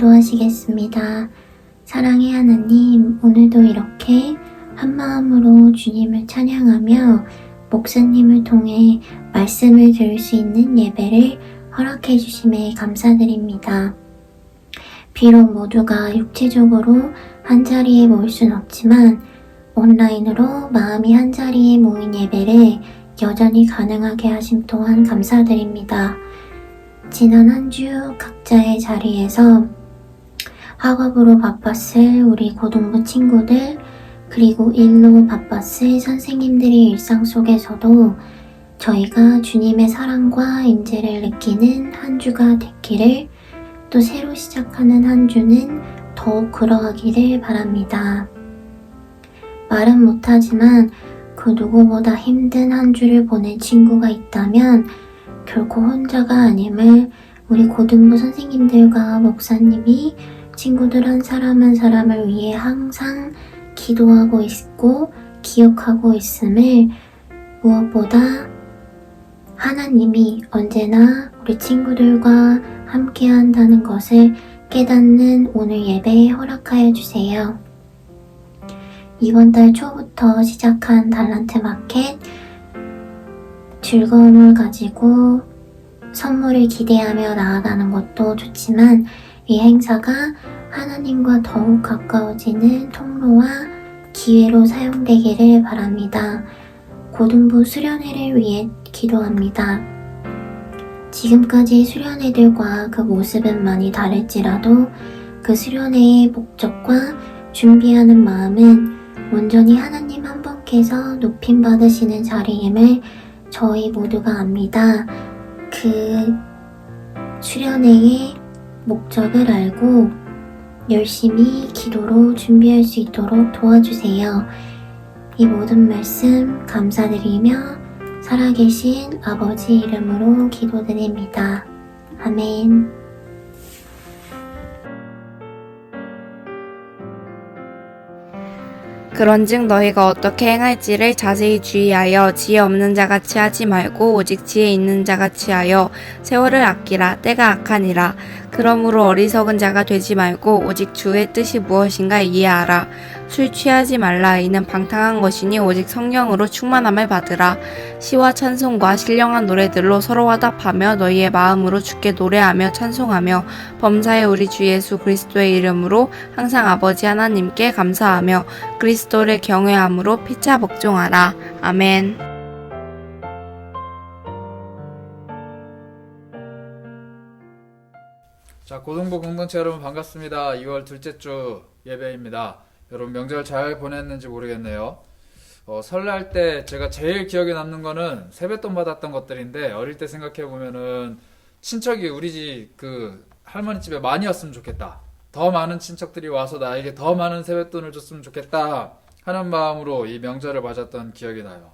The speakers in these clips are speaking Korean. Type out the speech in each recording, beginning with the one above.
기도하시겠습니다. 사랑의 하나님, 오늘도 이렇게 한마음으로 주님을 찬양하며 목사님을 통해 말씀을 들을 수 있는 예배를 허락해 주심에 감사드립니다. 비록 모두가 육체적으로 한자리에 모일 순 없지만 온라인으로 마음이 한자리에 모인 예배를 여전히 가능하게 하심 또한 감사드립니다. 지난 한 주 각자의 자리에서 학업으로 바빴을 우리 고등부 친구들, 그리고 일로 바빴을 선생님들의 일상 속에서도 저희가 주님의 사랑과 임재를 느끼는 한 주가 됐기를, 또 새로 시작하는 한 주는 더욱 그러하기를 바랍니다. 말은 못하지만 그 누구보다 힘든 한 주를 보낸 친구가 있다면 결코 혼자가 아님을 우리 고등부 선생님들과 목사님이 친구들 한 사람을 위해 항상 기도하고 있고 기억하고 있음을, 무엇보다 하나님이 언제나 우리 친구들과 함께 한다는 것을 깨닫는 오늘 예배에 허락하여 주세요. 이번 달 초부터 시작한 달란트 마켓, 즐거움을 가지고 선물을 기대하며 나아가는 것도 좋지만 이 행사가 하나님과 더욱 가까워지는 통로와 기회로 사용되기를 바랍니다. 고등부 수련회를 위해 기도합니다. 지금까지 수련회들과 그 모습은 많이 다를지라도 그 수련회의 목적과 준비하는 마음은 온전히 하나님 한 분께서 높임받으시는 자리임을 저희 모두가 압니다. 그 수련회의 목적을 알고 열심히 기도로 준비할 수 있도록 도와주세요. 이 모든 말씀 감사드리며 살아계신 아버지 이름으로 기도드립니다. 아멘. 그런즉 너희가 어떻게 행할지를 자세히 주의하여 지혜 없는 자같이 하지 말고 오직 지혜 있는 자같이 하여 세월을 아끼라. 때가 악하니라. 그러므로 어리석은 자가 되지 말고 오직 주의 뜻이 무엇인가 이해하라. 술 취하지 말라. 이는 방탕한 것이니 오직 성령으로 충만함을 받으라. 시와 찬송과 신령한 노래들로 서로 화답하며 너희의 마음으로 주께 노래하며 찬송하며 범사의 우리 주 예수 그리스도의 이름으로 항상 아버지 하나님께 감사하며 그리스도를 경외함으로 피차 복종하라. 아멘. 자, 고등부 공동체 여러분 반갑습니다. 2월 둘째 주 예배입니다. 여러분 명절 잘 보냈는지 모르겠네요. 설날 때 제가 제일 기억에 남는 거는 세뱃돈 받았던 것들인데, 어릴 때 생각해 보면은 친척이 우리 집 그 할머니 집에 많이 왔으면 좋겠다, 더 많은 친척들이 와서 나에게 더 많은 세뱃돈을 줬으면 좋겠다 하는 마음으로 이 명절을 맞았던 기억이 나요.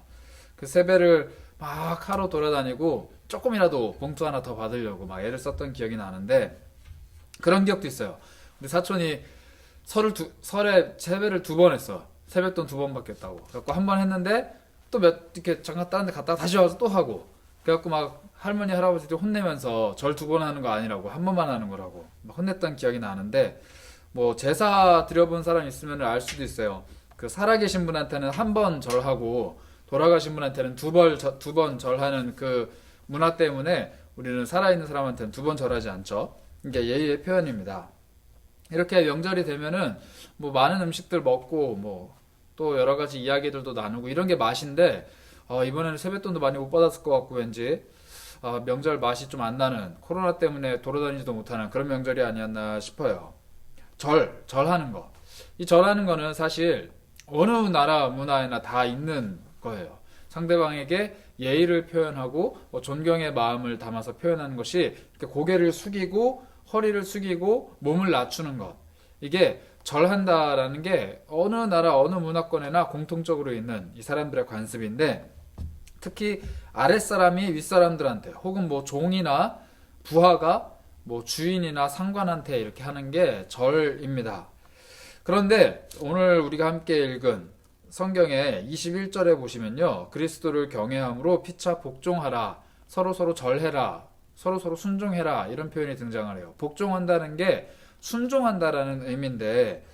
그 세배를 막 하러 돌아다니고 조금이라도 봉투 하나 더 받으려고 막 애를 썼던 기억이 나는데, 그런 기억도 있어요. 우리 사촌이 설에 세배를 2번 했어. 세뱃돈 2번 받겠다고. 그래갖고 한 번 했는데 또 이렇게 잠깐 다른 데 갔다가 다시 와서 또 하고. 그래갖고 막 할머니, 할아버지들 혼내면서 절 2번 하는 거 아니라고, 한 번만 하는 거라고 막 혼냈던 기억이 나는데, 뭐 제사 드려본 사람 있으면 알 수도 있어요. 그 살아계신 분한테는 한 번 절하고 돌아가신 분한테는 2번 절하는 그 문화 때문에 우리는 살아있는 사람한테는 2번 절하지 않죠. 이게 예의의 표현입니다. 이렇게 명절이 되면은 뭐 많은 음식들 먹고 뭐 또 여러 가지 이야기들도 나누고 이런 게 맛인데, 이번에는 세뱃돈도 많이 못 받았을 것 같고 왠지 명절 맛이 좀 안 나는, 코로나 때문에 돌아다니지도 못하는 그런 명절이 아니었나 싶어요. 절하는 거. 이 절하는 거는 사실 어느 나라 문화에나 다 있는 거예요. 상대방에게 예의를 표현하고 존경의 마음을 담아서 표현하는 것이 이렇게 고개를 숙이고 허리를 숙이고 몸을 낮추는 것, 이게 절한다라는 게 어느 나라 어느 문화권에나 공통적으로 있는 이 사람들의 관습인데, 특히 아랫사람이 윗사람들한테 혹은 뭐 종이나 부하가 뭐 주인이나 상관한테 이렇게 하는 게 절입니다. 그런데 오늘 우리가 함께 읽은 성경의 21절에 보시면요, 그리스도를 경외함으로 피차 복종하라, 서로서로 절해라, 서로서로 순종해라, 이런 표현이 등장을 해요. 복종한다는 게 순종한다라는 의미인데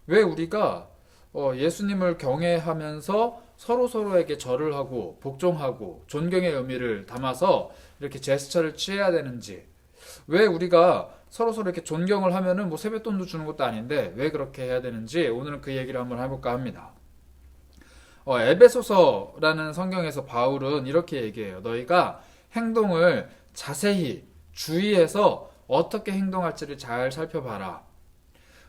왜 우리가 예수님을 경외하면서 서로에게 절을 하고 복종하고 존경의 의미를 담아서 이렇게 제스처를 취해야 되는지, 왜 우리가 서로 이렇게 존경을 하면은 뭐 세뱃돈도 주는 것도 아닌데 왜 그렇게 해야 되는지 오늘은 그 얘기를 한번 해볼까 합니다. 에베소서라는 성경에서 바울은 이렇게 얘기해요. 너희가 행동을 자세히 주의해서 어떻게 행동할지를 잘 살펴봐라.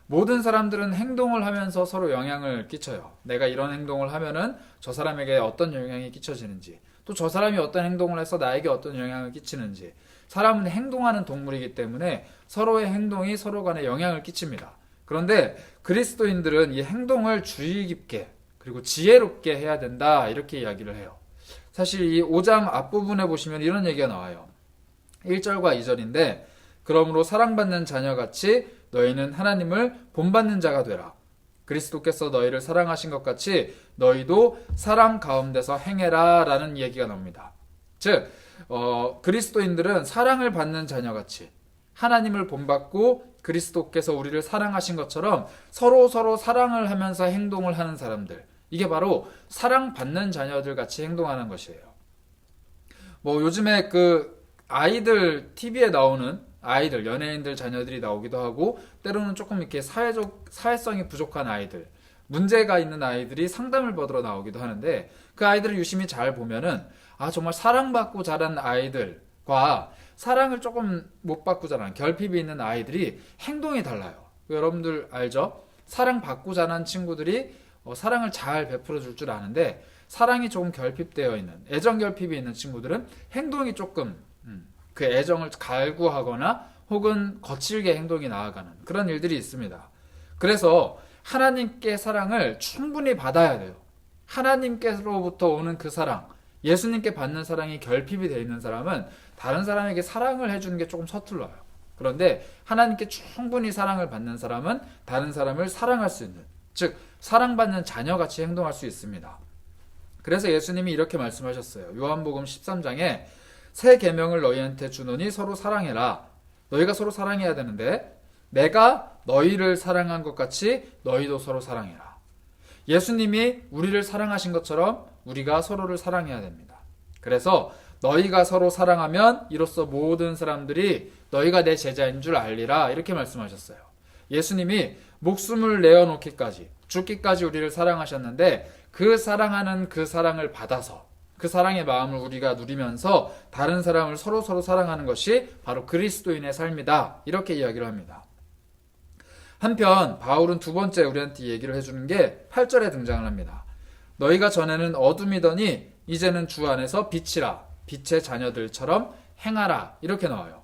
모든 사람들은 행동을 하면서 서로 영향을 끼쳐요. 내가 이런 행동을 하면은 저 사람에게 어떤 영향이 끼쳐지는지, 또 저 사람이 어떤 행동을 해서 나에게 어떤 영향을 끼치는지. 사람은 행동하는 동물이기 때문에 서로의 행동이 서로 간에 영향을 끼칩니다. 그런데 그리스도인들은 이 행동을 주의 깊게 그리고 지혜롭게 해야 된다, 이렇게 이야기를 해요. 사실 이 5장 앞부분에 보시면 이런 얘기가 나와요. 1절과 2절인데 그러므로 사랑받는 자녀같이 너희는 하나님을 본받는 자가 되라. 그리스도께서 너희를 사랑하신 것 같이 너희도 사랑 가운데서 행해라 라는 얘기가 나옵니다. 즉 그리스도인들은 사랑을 받는 자녀같이 하나님을 본받고 그리스도께서 우리를 사랑하신 것처럼 서로 사랑을 하면서 행동을 하는 사람들, 이게 바로 사랑받는 자녀들 같이 행동하는 것이에요. 뭐 요즘에 그 아이들 TV에 나오는 아이들, 연예인들 자녀들이 나오기도 하고, 때로는 조금 이렇게 사회성이 부족한 아이들, 문제가 있는 아이들이 상담을 받으러 나오기도 하는데, 그 아이들을 유심히 잘 보면은 정말 사랑받고 자란 아이들과 사랑을 조금 못 받고 자란 결핍이 있는 아이들이 행동이 달라요. 여러분들 알죠? 사랑받고 자란 친구들이 사랑을 잘 베풀어 줄 줄 아는데, 사랑이 조금 결핍되어 있는, 애정 결핍이 있는 친구들은 행동이 조금 그 애정을 갈구하거나 혹은 거칠게 행동이 나아가는 그런 일들이 있습니다. 그래서 하나님께 사랑을 충분히 받아야 돼요. 하나님께로부터 오는 그 사랑, 예수님께 받는 사랑이 결핍이 되어 있는 사람은 다른 사람에게 사랑을 해주는 게 조금 서툴러요. 그런데 하나님께 충분히 사랑을 받는 사람은 다른 사람을 사랑할 수 있는, 즉 사랑받는 자녀같이 행동할 수 있습니다. 그래서 예수님이 이렇게 말씀하셨어요. 요한복음 13장에 새 계명을 너희한테 주노니 서로 사랑해라. 너희가 서로 사랑해야 되는데 내가 너희를 사랑한 것 같이 너희도 서로 사랑해라. 예수님이 우리를 사랑하신 것처럼 우리가 서로를 사랑해야 됩니다. 그래서 너희가 서로 사랑하면 이로써 모든 사람들이 너희가 내 제자인 줄 알리라, 이렇게 말씀하셨어요. 예수님이 목숨을 내어놓기까지, 죽기까지 우리를 사랑하셨는데 그 사랑하는 그 사랑을 받아서 그 사랑의 마음을 우리가 누리면서 다른 사람을 서로 사랑하는 것이 바로 그리스도인의 삶이다, 이렇게 이야기를 합니다. 한편 바울은 두 번째 우리한테 얘기를 해주는 게 8절에 등장을 합니다. 너희가 전에는 어둠이더니 이제는 주 안에서 빛이라, 빛의 자녀들처럼 행하라, 이렇게 나와요.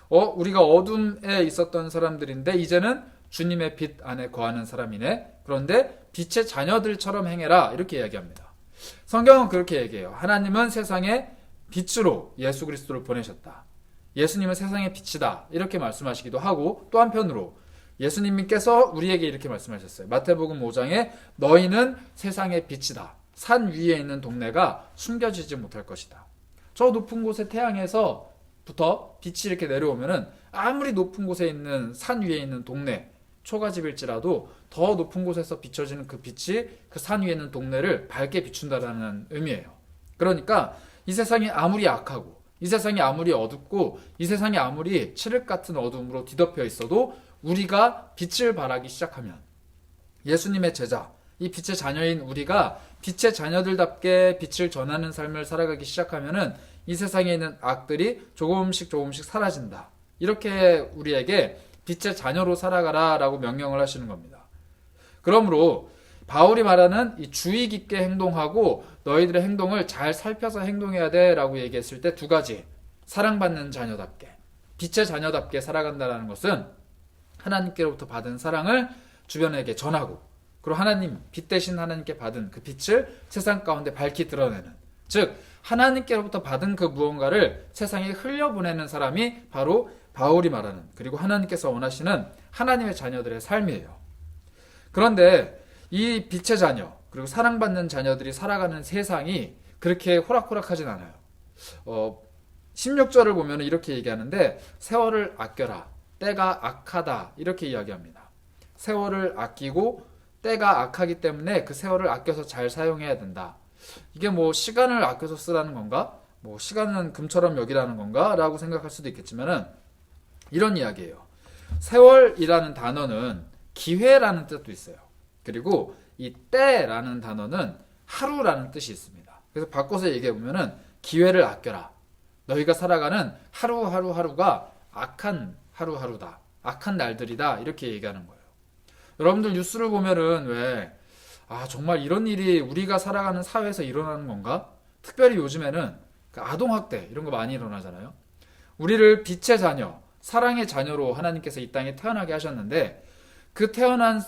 우리가 어둠에 있었던 사람들인데 이제는 주님의 빛 안에 거하는 사람이네. 그런데 빛의 자녀들처럼 행해라, 이렇게 이야기합니다. 성경은 그렇게 얘기해요. 하나님은 세상에 빛으로 예수 그리스도를 보내셨다. 예수님은 세상의 빛이다, 이렇게 말씀하시기도 하고, 또 한편으로 예수님께서 우리에게 이렇게 말씀하셨어요. 마태복음 5장에 너희는 세상의 빛이다. 산 위에 있는 동네가 숨겨지지 못할 것이다. 저 높은 곳의 태양에서부터 빛이 이렇게 내려오면은 아무리 높은 곳에 있는 산 위에 있는 동네, 초가집일지라도 더 높은 곳에서 비춰지는 그 빛이 그 산 위에 있는 동네를 밝게 비춘다라는 의미예요. 그러니까 이 세상이 아무리 악하고, 이 세상이 아무리 어둡고, 이 세상이 아무리 칠흑 같은 어둠으로 뒤덮여 있어도 우리가 빛을 발하기 시작하면, 예수님의 제자, 이 빛의 자녀인 우리가 빛의 자녀들답게 빛을 전하는 삶을 살아가기 시작하면은 이 세상에 있는 악들이 조금씩 사라진다. 이렇게 우리에게 빛의 자녀로 살아가라 라고 명령을 하시는 겁니다. 그러므로 바울이 말하는 이 주의 깊게 행동하고 너희들의 행동을 잘 살펴서 행동해야 돼 라고 얘기했을 때 두 가지, 사랑받는 자녀답게, 빛의 자녀답게 살아간다는 것은 하나님께로부터 받은 사랑을 주변에게 전하고, 그리고 하나님, 빛 대신 하나님께 받은 그 빛을 세상 가운데 밝히 드러내는, 즉 하나님께로부터 받은 그 무언가를 세상에 흘려보내는 사람이 바로 바울이 말하는, 그리고 하나님께서 원하시는 하나님의 자녀들의 삶이에요. 그런데 이 빛의 자녀, 그리고 사랑받는 자녀들이 살아가는 세상이 그렇게 호락호락하진 않아요. 16절을 보면 이렇게 얘기하는데 세월을 아껴라, 때가 악하다 이렇게 이야기합니다. 세월을 아끼고 때가 악하기 때문에 그 세월을 아껴서 잘 사용해야 된다. 이게 뭐 시간을 아껴서 쓰라는 건가? 뭐 시간은 금처럼 여기라는 건가? 라고 생각할 수도 있겠지만은 이런 이야기예요. 세월이라는 단어는 기회라는 뜻도 있어요. 그리고 이 때라는 단어는 하루라는 뜻이 있습니다. 그래서 바꿔서 얘기해 보면은 기회를 아껴라. 너희가 살아가는 하루하루가 악한 하루하루다. 악한 날들이다. 이렇게 얘기하는 거예요. 여러분들 뉴스를 보면은 왜 정말 이런 일이 우리가 살아가는 사회에서 일어나는 건가? 특별히 요즘에는 아동학대 이런 거 많이 일어나잖아요. 우리를 빛의 자녀, 사랑의 자녀로 하나님께서 이 땅에 태어나게 하셨는데 그 태어난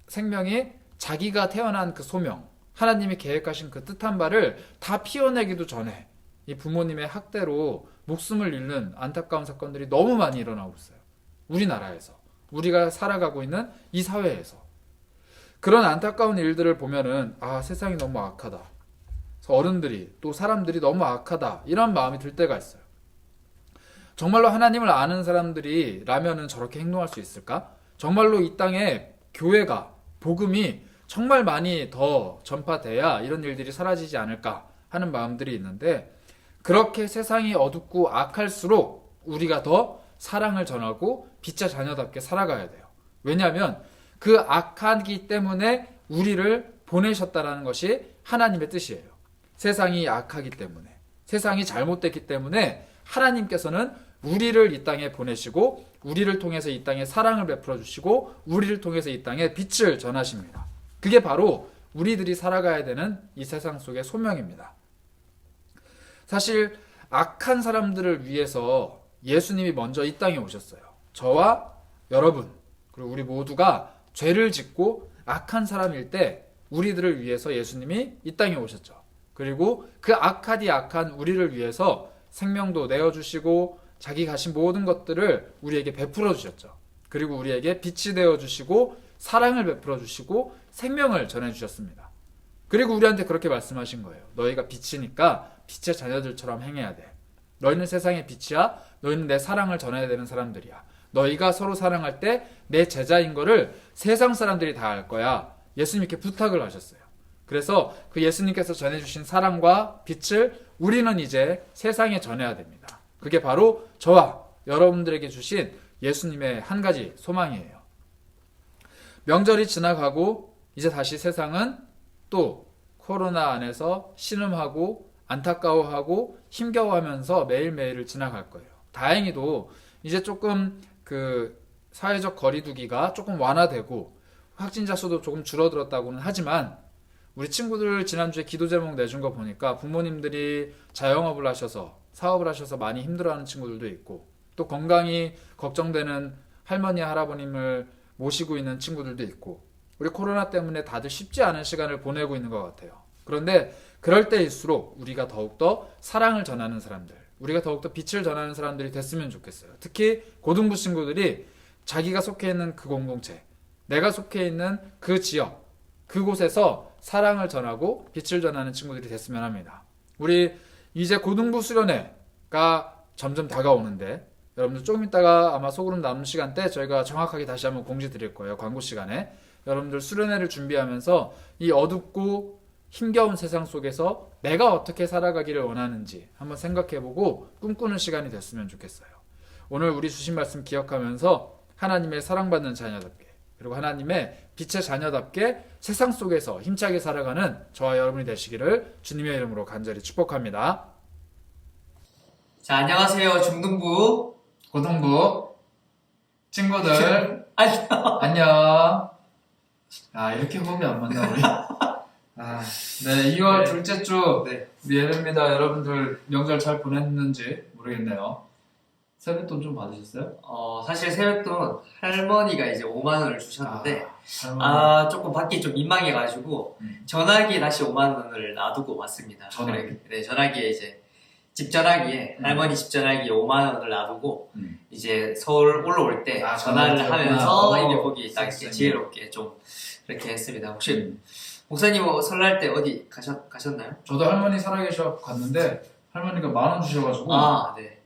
생명이 자기가 태어난 그 소명, 하나님이 계획하신 그 뜻한 바를 다 피워내기도 전에 이 부모님의 학대로 목숨을 잃는 안타까운 사건들이 너무 많이 일어나고 있어요. 우리나라에서, 우리가 살아가고 있는 이 사회에서. 그런 안타까운 일들을 보면은 세상이 너무 악하다. 어른들이 또 사람들이 너무 악하다. 이런 마음이 들 때가 있어요. 정말로 하나님을 아는 사람들이라면은 저렇게 행동할 수 있을까? 정말로 이 땅에 교회가, 복음이 정말 많이 더 전파돼야 이런 일들이 사라지지 않을까 하는 마음들이 있는데 그렇게 세상이 어둡고 악할수록 우리가 더 사랑을 전하고 빛의 자녀답게 살아가야 돼요. 왜냐하면 그 악하기 때문에 우리를 보내셨다라는 것이 하나님의 뜻이에요. 세상이 악하기 때문에, 세상이 잘못됐기 때문에 하나님께서는 우리를 이 땅에 보내시고 우리를 통해서 이 땅에 사랑을 베풀어 주시고 우리를 통해서 이 땅에 빛을 전하십니다. 그게 바로 우리들이 살아가야 되는 이 세상 속의 소명입니다. 사실 악한 사람들을 위해서 예수님이 먼저 이 땅에 오셨어요. 저와 여러분 그리고 우리 모두가 죄를 짓고 악한 사람일 때 우리들을 위해서 예수님이 이 땅에 오셨죠. 그리고 그 악하디 악한 우리를 위해서 생명도 내어주시고 자기 가신 모든 것들을 우리에게 베풀어 주셨죠. 그리고 우리에게 빛이 되어 주시고 사랑을 베풀어 주시고 생명을 전해 주셨습니다. 그리고 우리한테 그렇게 말씀하신 거예요. 너희가 빛이니까 빛의 자녀들처럼 행해야 돼. 너희는 세상의 빛이야. 너희는 내 사랑을 전해야 되는 사람들이야. 너희가 서로 사랑할 때 내 제자인 거를 세상 사람들이 다 알 거야. 예수님께 부탁을 하셨어요. 그래서 그 예수님께서 전해주신 사랑과 빛을 우리는 이제 세상에 전해야 됩니다. 그게 바로 저와 여러분들에게 주신 예수님의 한 가지 소망이에요. 명절이 지나가고 이제 다시 세상은 또 코로나 안에서 신음하고 안타까워하고 힘겨워하면서 매일매일을 지나갈 거예요. 다행히도 이제 조금 그 사회적 거리두기가 조금 완화되고 확진자 수도 조금 줄어들었다고는 하지만 우리 친구들 지난주에 기도 제목 내준 거 보니까 부모님들이 자영업을 하셔서 사업을 하셔서 많이 힘들어하는 친구들도 있고 또 건강이 걱정되는 할머니 할아버님을 모시고 있는 친구들도 있고 우리 코로나 때문에 다들 쉽지 않은 시간을 보내고 있는 것 같아요. 그런데 그럴 때일수록 우리가 더욱더 사랑을 전하는 사람들, 우리가 더욱더 빛을 전하는 사람들이 됐으면 좋겠어요. 특히 고등부 친구들이 자기가 속해 있는 그 공동체, 내가 속해 있는 그 지역, 그곳에서 사랑을 전하고 빛을 전하는 친구들이 됐으면 합니다. 우리 이제 고등부 수련회가 점점 다가오는데 여러분들 조금 있다가 아마 소그룹 남은 시간 때 저희가 정확하게 다시 한번 공지 드릴 거예요. 광고 시간에. 여러분들 수련회를 준비하면서 이 어둡고 힘겨운 세상 속에서 내가 어떻게 살아가기를 원하는지 한번 생각해보고 꿈꾸는 시간이 됐으면 좋겠어요. 오늘 우리 주신 말씀 기억하면서 하나님의 사랑받는 자녀답게 그리고 하나님의 빛의 자녀답게 세상 속에서 힘차게 살아가는 저와 여러분이 되시기를 주님의 이름으로 간절히 축복합니다. 자, 안녕하세요. 중등부. 고등부 친구들 안녕. 안녕. 이렇게 호흡이 안 맞나 우리? 네, 2월 네. 둘째 주 네. 우리 예배입니다. 여러분들 명절 잘 보냈는지 모르겠네요. 세뱃돈 좀 받으셨어요? 사실 세뱃돈 할머니가 이제 5만 원을 주셨는데, 할머니. 조금 받기 좀 민망해가지고, 전화기에 다시 5만 원을 놔두고 왔습니다. 전화기? 네, 전화기에 이제, 집 전화기에, 할머니 집 전화기에 5만 원을 놔두고, 이제 서울 올라올 때 전화를 하면서, 이게 거기 딱 이렇게 지혜롭게 좀, 이렇게 했습니다. 혹시, 목사님 설날 때 어디 가셨나요? 저도 할머니 살아계셔 갔는데 할머니가 10,000원 주셔가지고 네.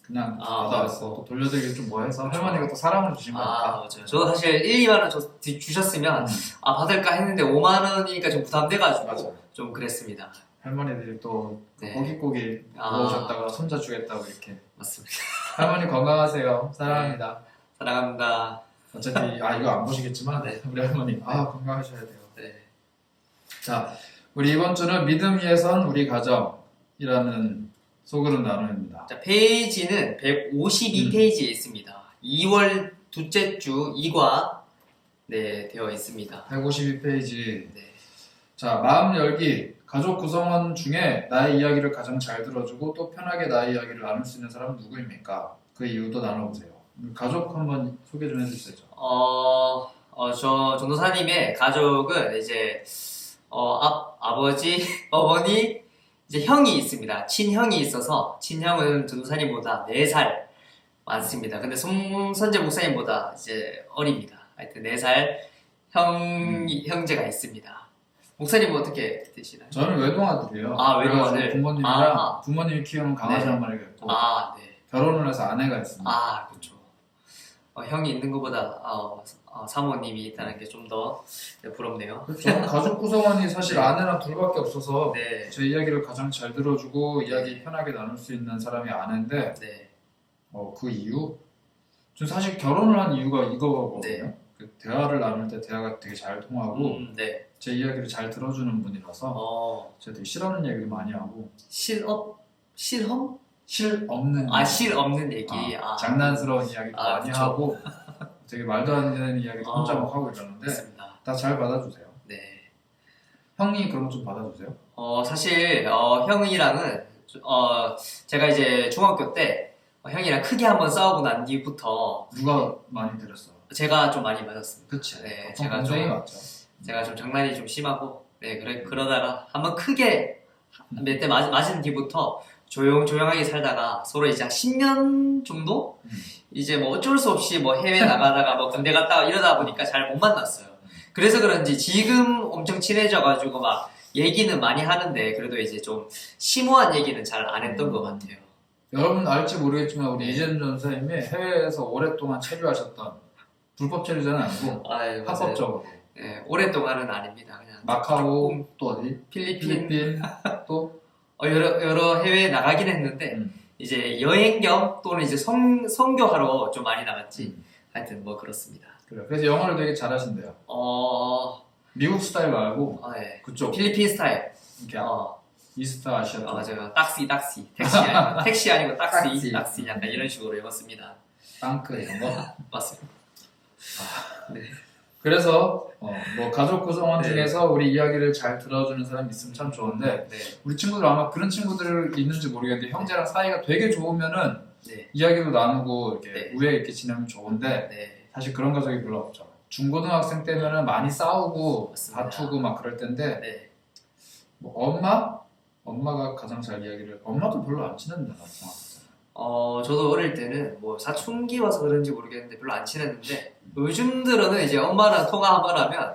그냥 아, 받아왔어. 또 돌려드리기 좀 뭐해서 할머니가 또 사랑을 주신 것 같아. 맞아요. 저도 사실 1, 2만 원 주셨으면 받을까 했는데 5만 원이니까 좀 부담돼가지고 맞아. 좀 그랬습니다. 할머니들이 또 네. 고깃고기 먹으셨다가 손자 주겠다고 이렇게. 맞습니다. 할머니 건강하세요. 사랑합니다. 사랑합니다. 어차피 이거 안 보시겠지만 네. 우리 할머니 건강하셔야 돼요. 네. 자, 우리 이번 주는 믿음 위에선 우리 가정이라는 소그룹 나눔입니다. 자, 페이지는 152페이지에 있습니다. 2월 둘째 주 2과 네, 되어 있습니다. 152페이지. 네. 자, 마음 열기. 가족 구성원 중에 나의 이야기를 가장 잘 들어주고 또 편하게 나의 이야기를 나눌 수 있는 사람은 누구입니까? 그 이유도 나눠보세요. 가족 한번 소개 좀 해주세요. 저 전도사님의 가족은 이제 아버지, 어머니, 이제 형이 있습니다. 친형이 있어서 친형은 전도사님보다 4살 많습니다. 근데 손선재 목사님보다 이제 어립니다. 하여튼 4살 형제가 있습니다. 목사님은 어떻게 되시나요? 저는 외동아들이에요. 아, 외동아들. 그래가지고 부모님이랑 아. 부모님이 키우는 강아지 네. 한 마리가 있고 네. 결혼을 해서 아내가 있습니다. 그렇죠. 형이 있는 것보다 사모님이 있다는 게 좀 더 부럽네요. 그렇죠. 가족 구성원이 사실 네. 아내랑 둘밖에 없어서 네. 제 이야기를 가장 잘 들어주고 이야기 편하게 나눌 수 있는 사람이 아내인데 네. 그 이유? 전 사실 결혼을 한 이유가 이거거든요. 네. 그 대화를 나눌 때 대화가 되게 잘 통하고 네. 제 이야기를 잘 들어주는 분이라서 제가 되게 싫어하는 얘기도 많이 하고 실험? 실 없는 실 없는 얘기. 장난스러운 이야기도 많이 그쵸. 하고 되게 말도 안 되는 이야기도 혼자 막 하고 이러는데 맞습니다. 다 잘 받아주세요. 네. 형이 그런 거 좀 받아주세요. 사실 형이랑은 제가 이제 중학교 때 형이랑 크게 한번 싸우고 난 뒤부터 누가 많이 들었어? 제가 좀 많이 맞았습니다. 그치. 네, 보통 동생이 맞죠. 제가 좀 장난이 좀 심하고 그러다가 한번 크게 몇 대 맞은 뒤부터 조용하게 살다가 서로 이제 한 10년 정도 이제 뭐 어쩔 수 없이 뭐 해외 나가다가 뭐 군대 갔다가 이러다 보니까 잘 못 만났어요. 그래서 그런지 지금 엄청 친해져가지고 막 얘기는 많이 하는데 그래도 이제 좀 심오한 얘기는 잘 안 했던 것 같아요. 여러분 알지 모르겠지만 우리 네. 이재준 전사님이 해외에서 오랫동안 체류하셨던 불법 체류자는 아니고 맞아요. 합법적으로 네, 오랫동안은 아닙니다. 그냥 마카오 조금 또 어디? 필리핀 또 여러 해외에 나가긴 했는데 이제 여행 겸 또는 이제 선교하러 좀 많이 나갔지. 하여튼 뭐 그렇습니다. 그래요. 그래서 영어를 되게 잘하신대요. 미국 스타일 말고 네. 그쪽 필리핀 스타일. 이렇게 이스트 아시아 쪽 맞아요. 딱시. 택시 아니고 딱시. 약간 이런 식으로 읽었습니다. 땅크 이런 거. 맞습니다. 그래서 뭐 가족 구성원 네. 중에서 우리 이야기를 잘 들어주는 사람이 있으면 참 좋은데 네. 우리 친구들 아마 그런 친구들 있는지 모르겠는데 형제랑 사이가 되게 좋으면은 네. 이야기도 나누고 이렇게 네. 우애 있게 지내면 좋은데 네. 사실 그런 가족이 별로 없죠. 중고등학생 때면은 많이 싸우고 맞습니다. 다투고 막 그럴 텐데 네. 뭐 엄마가 가장 잘 이야기를 엄마도 별로 안 친했는데 나 중학생 저도 어릴 때는 뭐 사춘기 와서 그런지 모르겠는데 별로 안 친했는데 요즘 들어는 이제 엄마랑 통화 한번 하면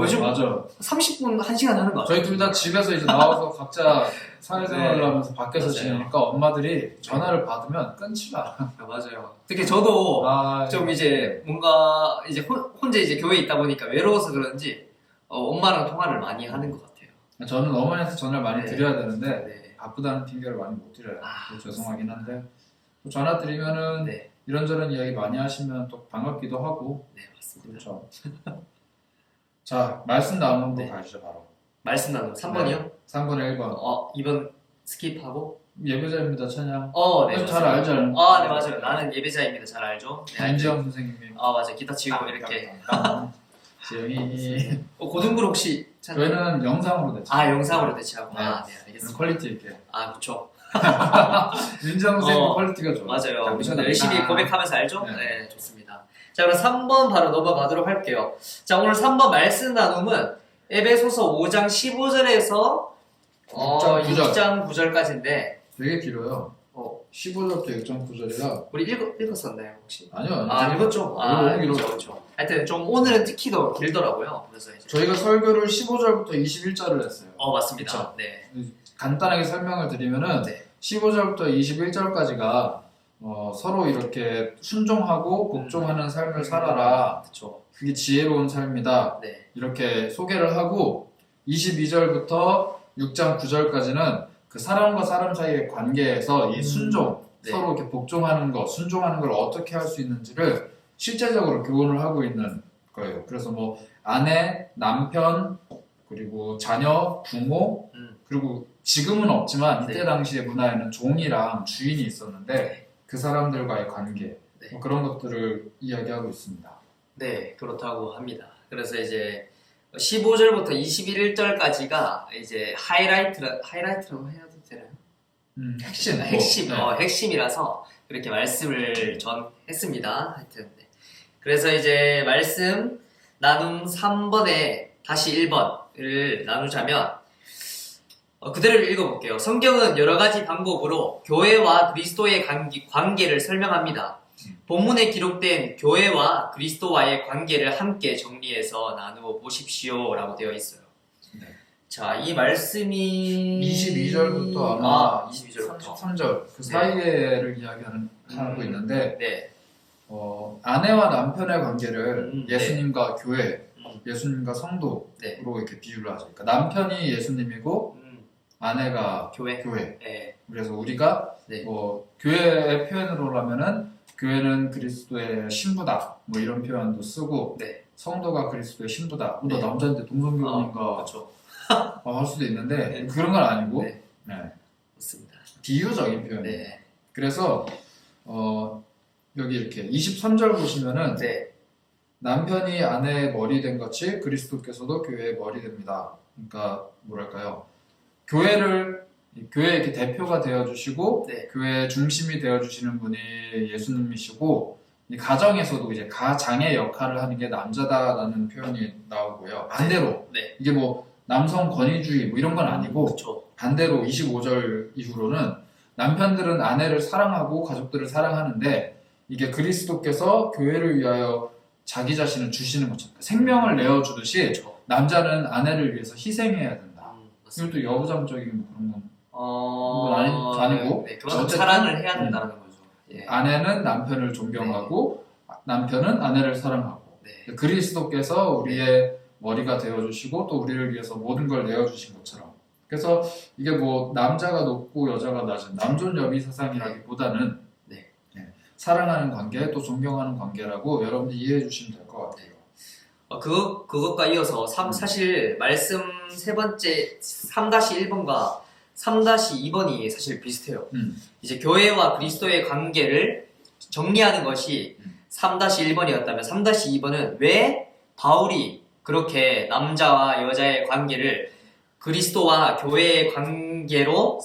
요즘 맞아. 30분, 1시간 하는 거 같아요. 저희 둘 다 집에서 이제 나와서 각자 사회생활을 네. 하면서 밖에서 맞아요. 지내니까 엄마들이 전화를 받으면 끊지마. 맞아요. 특히 저도 좀 이제 뭔가 이제 혼자 이제 교회에 있다 보니까 외로워서 그런지 엄마랑 통화를 많이 하는 것 같아요. 저는 어머니한테 전화를 많이 네. 드려야 되는데 네. 바쁘다는 핑계를 많이 못 드려요. 아, 죄송하긴 한데 또 전화 드리면은 네. 이런저런 이야기 많이 하시면 또 반갑기도 하고 네, 맞습니다. 그렇죠. 자, 말씀 나누는 거 네. 가시죠 바로. 말씀 나누 3번이요? 3번에 1번. 2번 스킵하고 예배자입니다, 찬양. 네. 잘 알죠? 네, 맞아요. 나는 예배자입니다. 잘 알죠? 네, 김지영 선생님이. 맞아요. 기타 치고 이렇게. 지영이. 고등부를 혹시 저희는 영상으로 대체. 영상으로 대체하고. 네. 네, 알겠습니다. 퀄리티 있게. 그쵸. 윤지영 선생님 퀄리티가 좋아요. 맞아요. 우리 저는 열심히 고백하면서 알죠? 네. 네, 좋습니다. 자, 그럼 3번 바로 넘어가도록 할게요. 자, 오늘 3번 말씀 나눔은 에베소서 5장 15절에서 6장 9절까지인데 되게 길어요. 15절부터 6.9절이라. 우리 읽었었나요, 혹시? 아니요. 읽었죠? 그렇죠. 하여튼 좀 오늘은 특히 더 길더라고요. 그래서 이제 저희가 설교를 15절부터 21절을 했어요. 맞습니다. 그쵸? 네. 간단하게 설명을 드리면은 네. 15절부터 21절까지가 서로 이렇게 순종하고 복종하는 삶을 살아라. 그렇죠. 그게 지혜로운 삶이다. 네. 이렇게 소개를 하고 22절부터 6장 9절까지는 그 사람과 사람 사이의 관계에서 이 순종, 네. 서로 이렇게 복종하는 것, 순종하는 걸 어떻게 할 수 있는지를 실제적으로 교훈을 하고 있는 거예요. 그래서 뭐 아내, 남편, 그리고 자녀, 부모, 그리고 지금은 없지만 이때 네. 당시의 문화에는 종이랑 주인이 있었는데 네. 그 사람들과의 관계, 네. 뭐 그런 것들을 이야기하고 있습니다. 네, 그렇다고 합니다. 그래서 이제 15절부터 21절까지가 이제 하이라이트라고 해야 되나요? 핵심. 뭐, 핵심, 네. 핵심이라서 그렇게 말씀을 했습니다. 하여튼. 네. 그래서 이제 말씀 나눔 3번에 다시 1번을 나누자면, 그대로 읽어볼게요. 성경은 여러 가지 방법으로 교회와 그리스도의 관계를 설명합니다. 본문에 기록된 교회와 그리스도와의 관계를 함께 정리해서 나누어 보십시오 라고 되어 있어요. 네. 자, 이 말씀이 22절부터 아마 22절부터 33절 그 사이에를 이야기하고 있는데 네. 아내와 남편의 관계를 네. 예수님과 교회, 예수님과 성도로 네. 이렇게 비유를 하죠. 그러니까 남편이 예수님이고 아내가 교회. 네. 그래서 우리가 네. 교회의 표현으로 하면은 교회는 그리스도의 신부다. 뭐 이런 표현도 쓰고 네. 성도가 그리스도의 신부다. 너 네. 남자인데 동성교인인가 그렇죠. 할 수도 있는데 네. 그런 건 아니고 네. 네. 맞습니다. 비유적인 표현이에요. 네. 그래서 여기 이렇게 23절 보시면은 네. 남편이 아내의 머리 된 같이 그리스도께서도 교회의 머리 됩니다. 그러니까 뭐랄까요? 교회의 이렇게 대표가 되어주시고 네. 교회의 중심이 되어주시는 분이 예수님이시고 이 가정에서도 이제 가장의 역할을 하는 게 남자다라는 표현이 나오고요. 반대로 네. 이게 뭐 남성 권위주의 뭐 이런 건 아니고 그렇죠. 반대로 25절 이후로는 남편들은 아내를 사랑하고 가족들을 사랑하는데 이게 그리스도께서 교회를 위하여 자기 자신을 주시는 것처럼 생명을 내어주듯이 그렇죠. 남자는 아내를 위해서 희생해야 된다. 맞습니다. 이것도 여부장적인 뭐 그런 건 그건 아니고 네, 그만큼 어쨌든, 사랑을 해야 된다는 거죠. 예. 아내는 남편을 존경하고 남편은 아내를 사랑하고 네. 그리스도께서 우리의 머리가 되어주시고 또 우리를 위해서 모든 걸 내어주신 것처럼 그래서 이게 뭐 남자가 높고 여자가 낮은 남존여비 사상이라기보다는 네. 사랑하는 관계 또 존경하는 관계라고 여러분들이 이해해 주시면 될 것 같아요. 그것과 이어서 사실 말씀 세 번째 3-1번과 3-2번이 사실 비슷해요. 이제 교회와 그리스도의 관계를 정리하는 것이 3-1번이었다면 3-2번은 왜 바울이 그렇게 남자와 여자의 관계를 그리스도와 교회의 관계로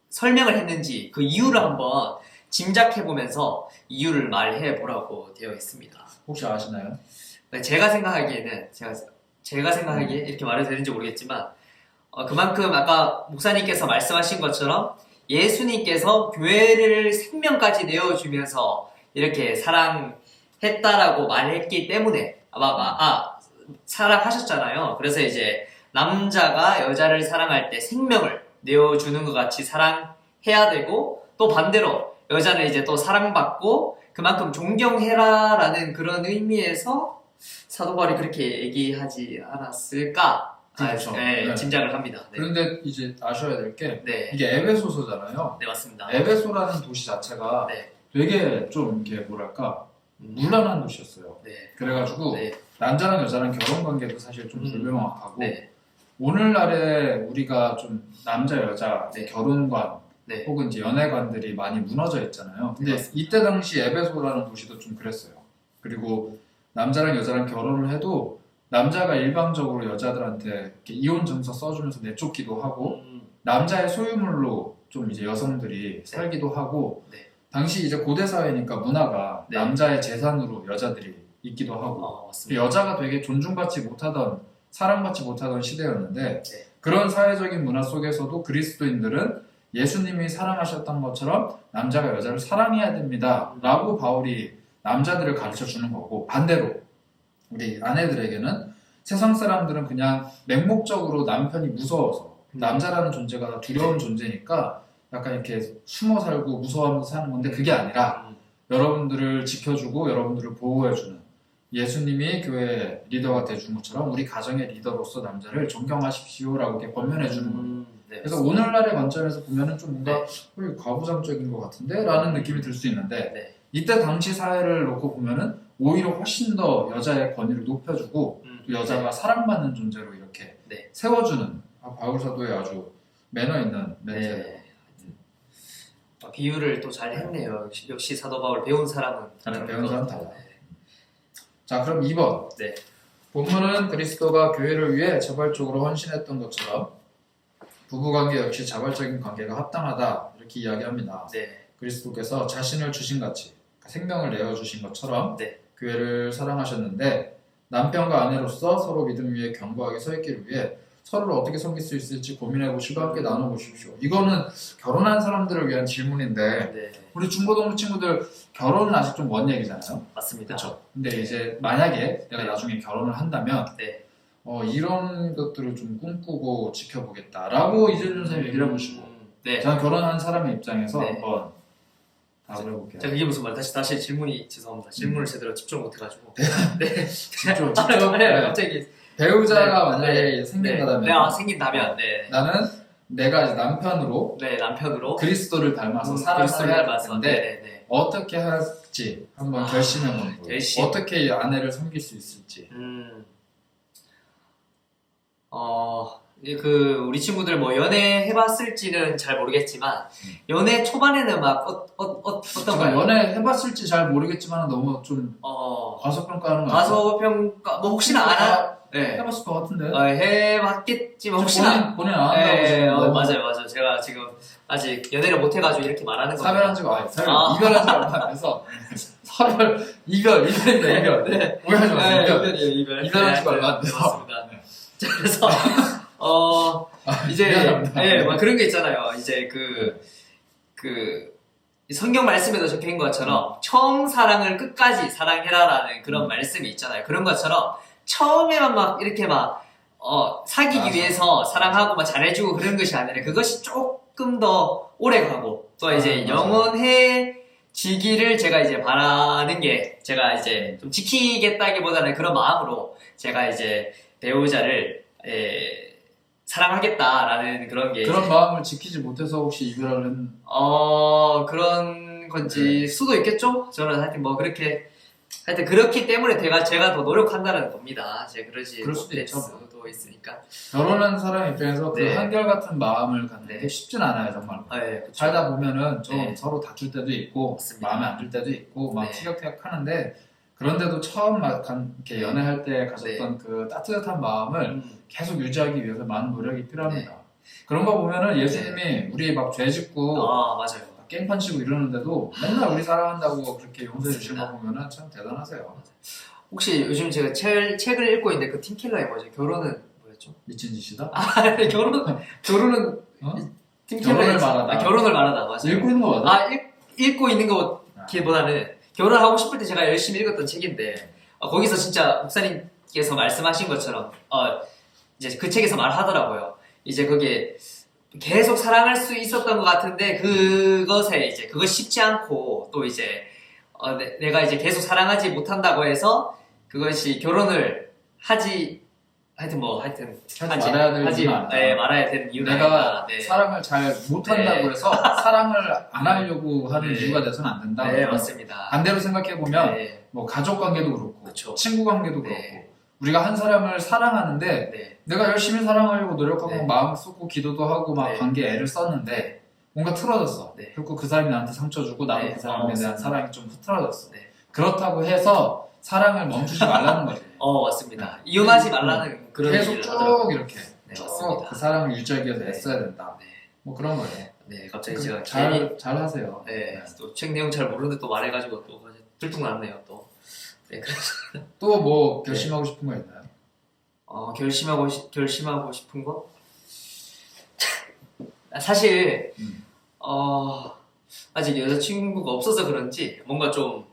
설명을 했는지 그 이유를 한번 짐작해보면서 이유를 말해보라고 되어 있습니다. 혹시 아시나요? 제가 생각하기에는 제가 생각하기에 이렇게 말해도 되는지 모르겠지만 그만큼 아까 목사님께서 말씀하신 것처럼 예수님께서 교회를 생명까지 내어주면서 이렇게 사랑했다라고 말했기 때문에 사랑하셨잖아요. 그래서 이제 남자가 여자를 사랑할 때 생명을 내어주는 것 같이 사랑해야 되고 또 반대로 여자는 이제 또 사랑받고 그만큼 존경해라라는 그런 의미에서 사도 바울이 그렇게 얘기하지 않았을까? 그렇죠. 네, 네. 짐작을 합니다. 네. 그런데 이제 아셔야 될 게 네. 이게 에베소서잖아요. 네, 맞습니다. 에베소라는 도시 자체가 네. 되게 좀 이렇게 뭐랄까 무난한 도시였어요. 네. 그래가지고 네. 남자랑 여자랑 결혼 관계도 사실 좀 불명확하고 네. 오늘날에 우리가 좀 남자 여자 네. 결혼관 네. 혹은 이제 연애관들이 많이 무너져 있잖아요. 근데 네. 이때 당시 에베소라는 도시도 좀 그랬어요. 그리고 남자랑 여자랑 결혼을 해도 남자가 일방적으로 여자들한테 이렇게 이혼 증서 써주면서 내쫓기도 하고 남자의 소유물로 좀 이제 여성들이 살기도 하고 네. 당시 이제 고대 사회니까 문화가 네. 남자의 재산으로 여자들이 있기도 하고 맞습니다. 여자가 되게 존중받지 못하던 사랑받지 못하던 시대였는데 네. 그런 사회적인 문화 속에서도 그리스도인들은 예수님이 사랑하셨던 것처럼 남자가 여자를 사랑해야 됩니다 라고 바울이 남자들을 가르쳐 주는 거고 반대로 우리 아내들에게는 세상 사람들은 그냥 맹목적으로 남편이 무서워서 남자라는 존재가 두려운 존재니까 약간 이렇게 숨어 살고 무서워하면서 사는 건데 그게 아니라 여러분들을 지켜주고 여러분들을 보호해주는 예수님이 교회 리더가 돼준 것처럼 우리 가정의 리더로서 남자를 존경하십시오라고 이렇게 권면해주는 거예요. 네, 그래서 오늘날의 관점에서 보면은 좀 뭔가 네. 과부장적인 것 같은데? 라는 느낌이 들 수 있는데 네. 이때 당시 사회를 놓고 보면은 오히려 훨씬 더 여자의 권위를 높여주고 또 여자가 사랑받는 존재로 이렇게 네. 세워주는 바울 사도의 아주 매너 있는 멘세예요. 네. 비유를 또 잘 했네요. 역시 사도 바울 배운 사람은 다른 배운 사람은 달라. 네. 자, 그럼 2번. 네. 본문은 그리스도가 교회를 위해 자발적으로 헌신했던 것처럼 부부관계 역시 자발적인 관계가 합당하다 이렇게 이야기합니다. 네. 그리스도께서 자신을 주신 같이 생명을 내어주신 것처럼 네. 교회를 사랑하셨는데 남편과 아내로서 서로 믿음 위에 견고하게 서 있기를 위해 서로를 어떻게 섬길 수 있을지 고민해보시고 함께 나눠보십시오. 이거는 결혼한 사람들을 위한 질문인데 네. 우리 중고등부 친구들 결혼은 아직 좀 먼 얘기잖아요. 맞습니다. 그렇죠. 근데 이제 만약에 내가 네. 나중에 결혼을 한다면 네. 이런 것들을 좀 꿈꾸고 지켜보겠다라고 이재준 선생님 얘기를 해보시고 네. 저는 결혼한 사람의 입장에서 네. 한번 답을 해볼게요. 자, 그게 무슨 말? 다시 질문이 죄송합니다. 질문을 제대로 집중 못해가지고. 네. 직접 네. 갑자기 배우자가 네. 만약에 생긴다면 네. 생긴다면. 네. 나는 내가 이제 남편으로 네. 남편으로 그리스도를 닮아서 그리스도를 살아야 할 닮아서. 텐데 네. 네. 어떻게 할지 한번 결심해보는 거예요. 결심. 어떻게 이 아내를 섬길 수 있을지. 우리 친구들 뭐 연애 해봤을지는 잘 모르겠지만 연애 초반에는 막 제가 어떤가요? 연애 해봤을지 잘 모르겠지만 너무 좀 과소평가하는 거 같아요. 가소평가 뭐 혹시나 알아? 네. 해봤을 것 같은데. 해봤겠지만 혹시나 본인 안 한다고 네, 지금 너무 맞아요. 제가 지금 아직 연애를 못 해가지고 이렇게 말하는 거예요. 사별한 지가 이별한 지가 얼마 안 돼서 이별입니다. 네. 오해하지 마세요. 이별. 이별한 지가 얼마 안 돼서. 맞습니다. 자, 그래서 이제 막 그런 게 있잖아요. 이제 성경 말씀에도 적혀있는 것처럼 처음 사랑을 끝까지 사랑해라라는 그런 말씀이 있잖아요. 그런 것처럼 처음에만 막 이렇게 막 사귀기 위해서 사랑하고 막 잘해주고 그런 것이 아니라 그것이 조금 더 오래 가고 또 이제 영원해지기를 제가 이제 바라는 게 제가 이제 좀 지키겠다기보다는 그런 마음으로 제가 이제 배우자를 사랑하겠다라는 그런 게 그런 마음을 지키지 못해서 혹시 이별을 했는 그런 건지 수도 있겠죠? 저는 하여튼 그렇기 때문에 제가 더 노력한다는 겁니다. 제가 그럴 수도 있죠. 수도 있으니까. 결혼한 사람 입장에서 그 네. 한결같은 마음을 갖는 게 네. 쉽진 않아요, 정말. 네, 그쵸. 살다 보면은 좀 네. 서로 다툴 때도 있고 맞습니다. 마음에 안 들 때도 있고 막 네. 티격태격 하는데 그런데도 처음 이렇게 연애할 때 가졌던 그 따뜻한 마음을 계속 유지하기 위해서 많은 노력이 필요합니다. 그런 거 보면은 예수님이 우리 막 죄 짓고 맞아요. 깽판 치고 이러는데도 맨날 우리 사랑한다고 그렇게 용서해 주시는 거 보면은 참 대단하세요. 혹시 요즘 제가 책을 읽고 있는데 그 팀킬러의 뭐죠? 결혼은 뭐였죠? 미친 짓이다? 결혼은 결혼을 팀킬러의 말하다. 결혼을 말하다 맞아요. 읽고 있는 거 맞아? 읽고 있는 것보다는 결혼하고 싶을 때 제가 열심히 읽었던 책인데 거기서 진짜 목사님께서 말씀하신 것처럼 이제 그 책에서 말하더라고요. 이제 거기에 계속 사랑할 수 있었던 것 같은데 그것에 이제 그거 쉽지 않고 또 이제 내가 이제 계속 사랑하지 못한다고 해서 그것이 결혼을 하지 말아야 되는 이유가 말아야 되는 이유가 내가 아니다. 네. 사랑을 잘 못한다고 네. 해서 사랑을 안 하려고 하는 네. 이유가 돼서는 안 된다. 네, 맞습니다. 반대로 생각해보면 네. 뭐 가족 관계도 그렇고 그렇죠. 친구 관계도 네. 그렇고 우리가 한 사람을 사랑하는데 네. 내가 열심히 사랑하려고 노력하고 네. 마음을 쏟고 기도도 하고 막 네. 관계에 애를 썼는데 뭔가 틀어졌어. 네. 그리고 그 사람이 나한테 상처 주고 나도 네. 그 사람에 대한 맞습니다. 사랑이 좀 흐트러졌어. 네. 그렇다고 해서 사랑을 멈추지 말라는 거지. 맞습니다. 이혼하지 말라는 그런 계속 얘기를 쭉 하더라고요. 이렇게 네, 쭉 맞습니다. 그 사랑을 유지하기 위해서 네. 애써야 된다. 네. 뭐 그런 거예요. 네, 갑자기 제가 괜히 잘 하세요. 네, 또 책 내용 잘 모르는데 또 말해가지고 또 들뚝 났네요 또. 네, 그래서 또 뭐 결심하고 싶은 거 있나요? 결심하고 싶은 거? 사실 아직 여자친구가 없어서 그런지 뭔가 좀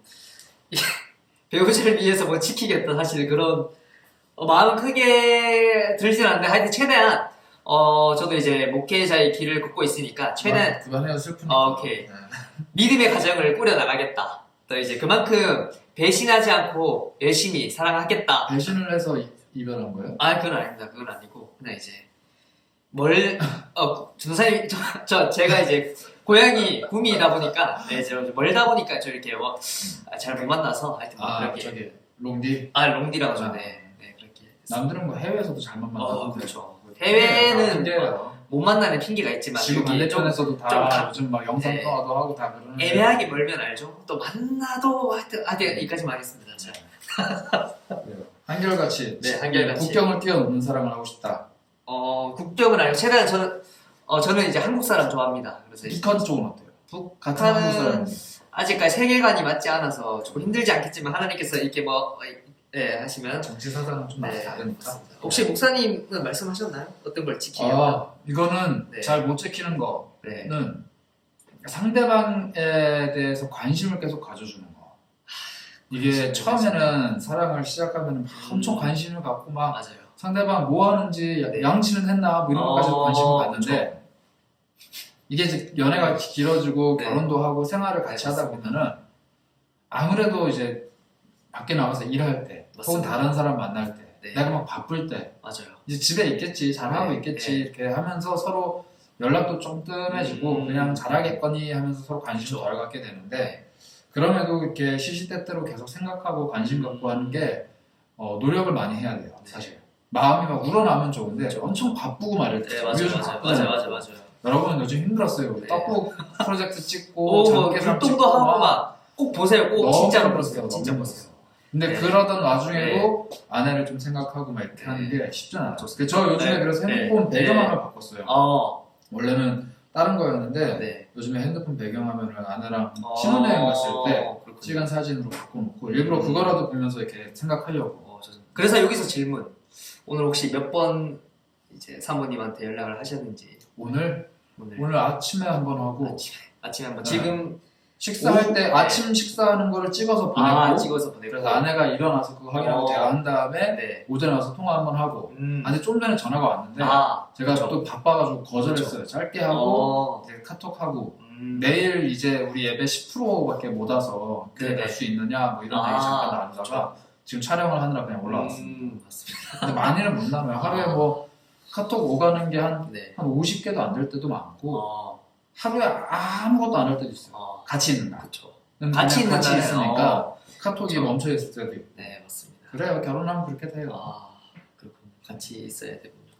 배우자를 위해서 뭐 지키겠다 사실 그런 마음은 크게 들진 않는데 하여튼 최대한 저도 이제 목회자의 길을 걷고 있으니까 최대한 그만해요 슬프니까. 오케이. 네. 믿음의 가정을 꾸려나가겠다. 또 이제 그만큼 배신하지 않고 열심히 사랑하겠다. 배신을 해서 이별한 거예요? 아, 그건 아닙니다. 그건 아니고 그냥 이제 전사님 제가 이제 고향이 구미이다 보니까 네, 제가 멀다 보니까 저 이렇게 잘 못 만나서 하여튼 뭐 그렇게 저기 롱디. 롱디라고 하죠. 네, 그렇게. 남들은 뭐 해외에서도 잘만 만나는데. 그렇죠. 해외는 핑계예요. 못 만나는 핑계가 있지만 지금 여기 좀 반대편에서도 다 요즘 막 영상 네. 통화도 하고 다 그러는데. 애매하게 멀면 알죠. 또 만나도 하여튼 여기까지만 하겠습니다. 자. 그래요. 한결같이. 네, 한결같이. 국경을 뛰어넘는 사랑을 하고 싶다. 국경은 아니고 최대한 저는 이제 한국 사람 좋아합니다. 그래서 이제 북한 쪽은 어때요? 같은 한국 북한은 사람인데. 아직까지 세계관이 맞지 않아서 조금 힘들지 않겠지만 하나님께서 이렇게 하시면 정치 사상은 좀 많이 네, 다르니까. 맞습니다. 혹시 목사님은 말씀하셨나요? 어떤 걸 지키냐? 이거는 네. 잘 못 지키는 거는 네. 상대방에 대해서 관심을 계속 가져주는 거. 이게 관심을 처음에는 사랑을 시작하면 막 엄청 관심을 갖고 막 맞아요. 상대방 뭐 하는지 네. 양치는 했나 뭐 이런 것까지 관심을 갖는데 이게 이제 연애가 길어지고 네. 결혼도 하고 생활을 같이 네, 하다 보면은 아무래도 이제 밖에 나가서 일할 때 혹은 맞습니다. 다른 사람 만날 때 네. 내가 막 바쁠 때 맞아요. 이제 집에 있겠지 잘하고 네, 있겠지 네. 이렇게 하면서 서로 연락도 좀 뜸해지고 그냥 잘하겠거니 하면서 서로 관심 그렇죠. 덜 갖게 되는데 그럼에도 이렇게 시시때때로 계속 생각하고 관심 갖고 하는 게 노력을 많이 해야 돼요 네. 사실 마음이 막 우러나면 좋은데 그렇죠. 엄청 바쁘고 말일 때 네, 우리 요즘 바쁘잖아요. 맞아요. 여러분 요즘 힘들었어요 네. 떡국 프로젝트 찍고 뭐 장계산 율동도 찍고 하고 막 막 꼭 보세요. 꼭 너무 진짜로 힘들었어요. 보세요. 진짜 너무 보세요. 근데 네. 그러던 와중에도 아내를 좀 생각하고 막 이렇게 네. 하는 게 쉽지 않아요. 저 요즘에 네. 그래서 네. 핸드폰 네. 배경화면을 바꿨어요. 원래는 다른 거였는데 네. 요즘에 핸드폰 배경화면을 아내랑 신혼여행 갔을 때 그렇군요. 찍은 사진으로 바꿔놓고 일부러 그거라도 보면서 이렇게 생각하려고. 그래서 여기서 질문. 오늘 혹시 몇 번 이제 사모님한테 연락을 하셨는지 오늘 아침에 한번 하고 아침에 한번 네. 지금 식사할 때 네. 아침 식사하는 거를 찍어서 보내고 찍어서 보내고 그래서 아내가 일어나서 그거 확인하고 제가 한 다음에 네. 오전에 와서 통화 한번 하고 근데 좀 전에 전화가 왔는데 제가 그렇죠. 또 바빠가지고 거절했어요. 짧게 하고 이제 카톡하고 내일 이제 우리 예배 10%밖에 못 와서 교회 네네. 갈 수 있느냐 뭐 이런 얘기 잠깐 나누다가 지금 촬영을 하느라 그냥 올라왔습니다. 맞습니다. 근데 많이는 못 나눠요. 하루에 뭐 카톡 오가는 게 한 네. 50개도 안 될 때도 많고 하루에 아무것도 안 할 때도 있어요. 같이 있는 날. 그렇죠. 그냥 같이 있는 같이 날에, 있으니까 카톡이 그렇죠. 멈춰 있을 때도 있고. 네, 맞습니다. 그래요. 결혼하면 그렇게 돼요. 그렇군요. 같이 있어야 되군요.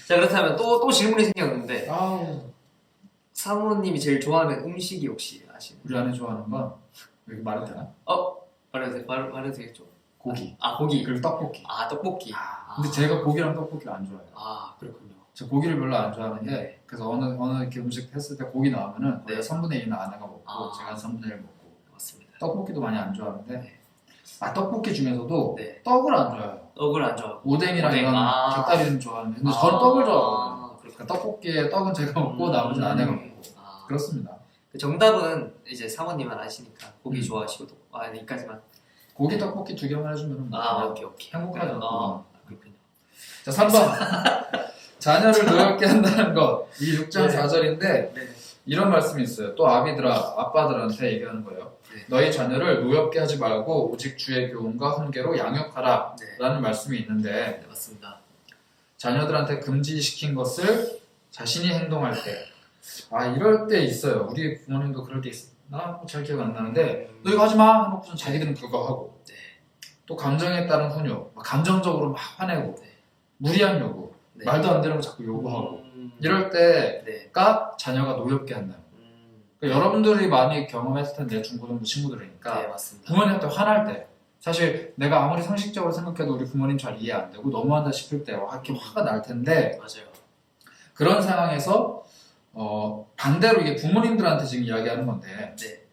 자, 그렇다면 또 질문이 생겼는데 아우, 사모님이 제일 좋아하는 음식이 혹시 아시나요? 우리 아내 좋아하는 건 여기 말해도 되나? 말해도 되겠죠? 고기. 고기. 그리고 떡볶이. 떡볶이. 근데 제가 고기랑 떡볶이를 안 좋아해요. 그렇군요. 저 고기를 별로 안 좋아하는데 네. 그래서 어느 이렇게 음식 했을 때 고기 나오면은 네. 3분의 1은 아내가 먹고 아. 제가 한 3분의 1 먹고 맞습니다. 떡볶이도 많이 안 좋아하는데 네. 떡볶이 중에서도 네. 떡을 안 좋아해요. 떡을 안 좋아하고. 오뎅이랑 오뎅. 이런 곁다리는 좋아하는데 근데 저는 떡을 좋아하거든요. 그러니까 떡볶이에 떡은 제가 먹고 나머지는 아내가 먹고 그렇습니다. 그 정답은 이제 사모님은 아시니까 고기 좋아하시고 여기까지만. 고기 떡볶이 2개만 해주면 뭐 오케이. 행복하죠. 그렇군요. 자 3번 자녀를 노엽게 한다는 것. 이 6장 네. 4절인데 네. 이런 말씀이 있어요. 또 아비들아 아빠들한테 얘기하는 거예요. 네. 너희 자녀를 노엽게 하지 말고 오직 주의 교훈과 훈계로 양육하라 네. 라는 말씀이 있는데 네, 맞습니다. 자녀들한테 금지시킨 것을 자신이 행동할 때 이럴 때 있어요. 우리 부모님도 그럴 때 있나? 잘 기억 안 나는데 너 이거 하지 마 해놓고선 자기들은 그거 하고 네. 또 감정에 따른 훈육 감정적으로 막 화내고 네. 무리한 요구 네. 말도 안 되는 거 자꾸 요구하고 이럴 네. 때가 자녀가 노엽게 한다. 그러니까 여러분들이 많이 경험했을 텐데 중고등부 친구들이니까 네, 맞습니다. 부모님한테 화날 때 사실 내가 아무리 상식적으로 생각해도 우리 부모님 잘 이해 안 되고 너무한다 싶을 때 이렇게 화가 날 텐데 맞아요. 그런 상황에서 반대로 이게 부모님들한테 지금 이야기하는 건데 네.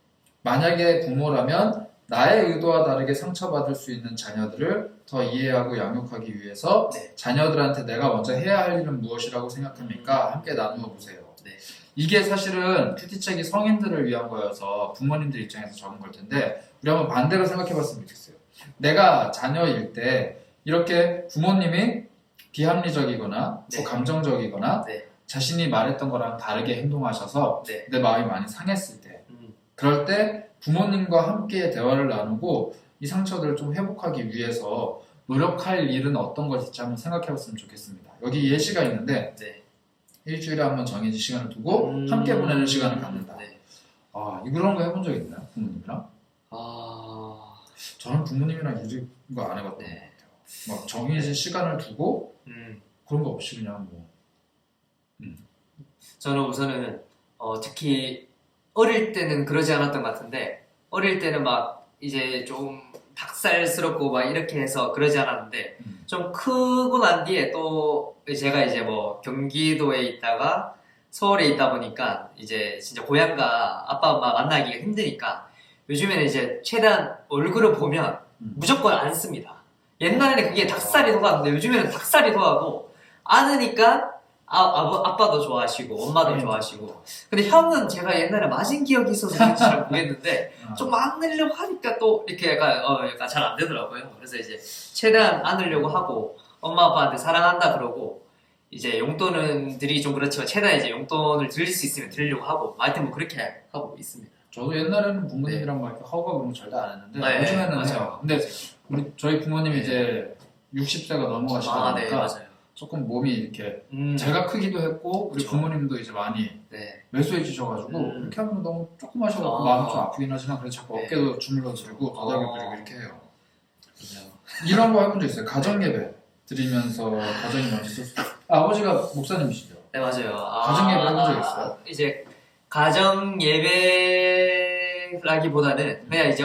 만약에 부모라면 나의 의도와 다르게 상처받을 수 있는 자녀들을 더 이해하고 양육하기 위해서 네. 자녀들한테 내가 먼저 해야 할 일은 무엇이라고 생각합니까? 함께 나누어 보세요. 네. 이게 사실은 큐티책이 성인들을 위한 거여서 부모님들 입장에서 적은 걸 텐데 우리 한번 반대로 생각해 봤으면 좋겠어요. 내가 자녀일 때 이렇게 부모님이 비합리적이거나 네. 또 감정적이거나 네. 자신이 말했던 거랑 다르게 행동하셔서 네. 내 마음이 많이 상했을 때 음. 그럴 때 부모님과 함께 대화를 나누고 이 상처들을 좀 회복하기 위해서 노력할 일은 어떤 것일지 한번 생각해 봤으면 좋겠습니다. 여기 예시가 있는데 네. 일주일에 한번 정해진 시간을 두고 함께 보내는 시간을 갖는다. 네. 아, 이런 거 해본 적 있나요? 부모님이랑? 저는 부모님이랑 이런 거 안 해봤던 네. 것 같아요. 막 정해진 시간을 두고 음. 그런 거 없이 그냥 뭐 저는 우선은 특히 어릴 때는 그러지 않았던 것 같은데 어릴 때는 막 이제 좀 닭살스럽고 막 이렇게 해서 그러지 않았는데 좀 크고 난 뒤에 또 제가 이제 뭐 경기도에 있다가 서울에 있다 보니까 이제 진짜 고향과 아빠 엄마 만나기가 힘드니까 요즘에는 이제 최대한 얼굴을 보면 무조건 안 씁니다. 옛날에는 그게 닭살이 돋았는데 요즘에는 닭살이 돋아도 않으니까 아빠도 좋아하시고 엄마도 좋아하시고 근데 형은 제가 옛날에 맞은 기억이 있어서 그런지 잘 모르겠는데 좀 안으려고 하니까 또 이렇게 약간 잘 안 되더라고요. 그래서 이제 최대한 안으려고 하고 엄마 아빠한테 사랑한다 그러고 이제 용돈은 드리기 좀 그렇지만 최대한 이제 용돈을 드릴 수 있으면 드리려고 하고 하여튼 뭐 그렇게 하고 있습니다. 저도 옛날에는 부모님이랑 막 이렇게 허가 그런 거 절대 안 했는데 네, 요즘에는 맞아요. 해요. 근데 저희 부모님이 네. 이제 60세가 넘어가시다 네, 보니까 맞아요. 조금 몸이 이렇게 음. 제가 크기도 했고 우리 그쵸. 부모님도 이제 많이 네. 왜소해지셔가지고 이렇게 하면 너무 조그마셔가지고 마음이 좀 아프긴 하지만 그래서 자꾸 네. 어깨도 주물러 드리고 더덕여 드리고 이렇게 해요. 그죠. 이런 거 해본 적 있어요. 가정 예배 드리면서 가정이 먼저 아버지가 목사님이시죠? 네, 맞아요. 가정 예배 해본 적 있어요? 이제 가정 예배라기보다는 그냥 이제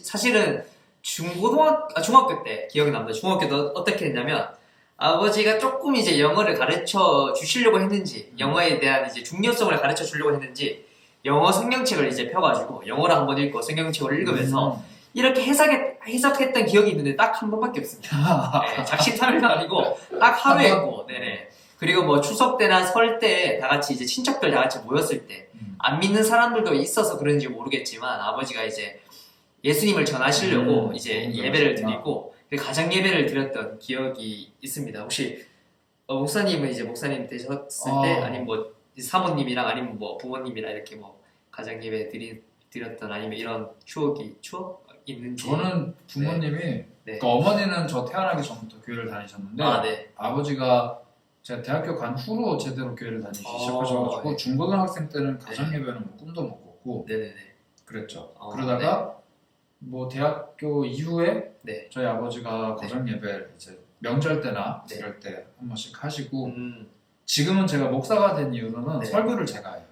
사실은 중학교 때 기억이 납니다. 중학교 때 어떻게 했냐면 아버지가 조금 이제 영어를 가르쳐 주시려고 했는지 영어에 대한 이제 중요성을 가르쳐 주려고 했는지 영어 성경책을 이제 펴가지고 영어를 한번 읽고 성경책을 읽으면서 이렇게 해석했던 기억이 있는데 딱 한 번밖에 없습니다. 네, 작심삼일도 아니고 딱 하루에 했고, 네네. 그리고 뭐 추석 때나 설 때 다 같이 이제 친척들 다 같이 모였을 때 안 믿는 사람들도 있어서 그런지 모르겠지만 아버지가 이제 예수님을 전하시려고 이제 예배를 드리고 가정 예배를 드렸던 기억이 있습니다. 혹시 목사님은 이제 목사님 되셨을 때 아니면 뭐 사모님이랑 아니면 뭐 부모님이랑 이렇게 뭐 가정 예배 드렸던 아니면 이런 추억 있는지? 저는 부모님이 네. 그러니까 어머니는 저 태어나기 전부터 교회를 다니셨는데 네. 아버지가 제가 대학교 간 후로 제대로 교회를 다니기 시작하셔가지고 네. 중고등학생 때는 가정 예배는 뭐 꿈도 못 꿨고 네네네. 그랬죠. 그러다가 뭐 대학교 이후에 네. 저희 아버지가 가정 예배를 이제 명절 때나 네. 이럴 때 한 번씩 하시고 음. 지금은 제가 목사가 된 이유로는 네. 설교를 제가 해요.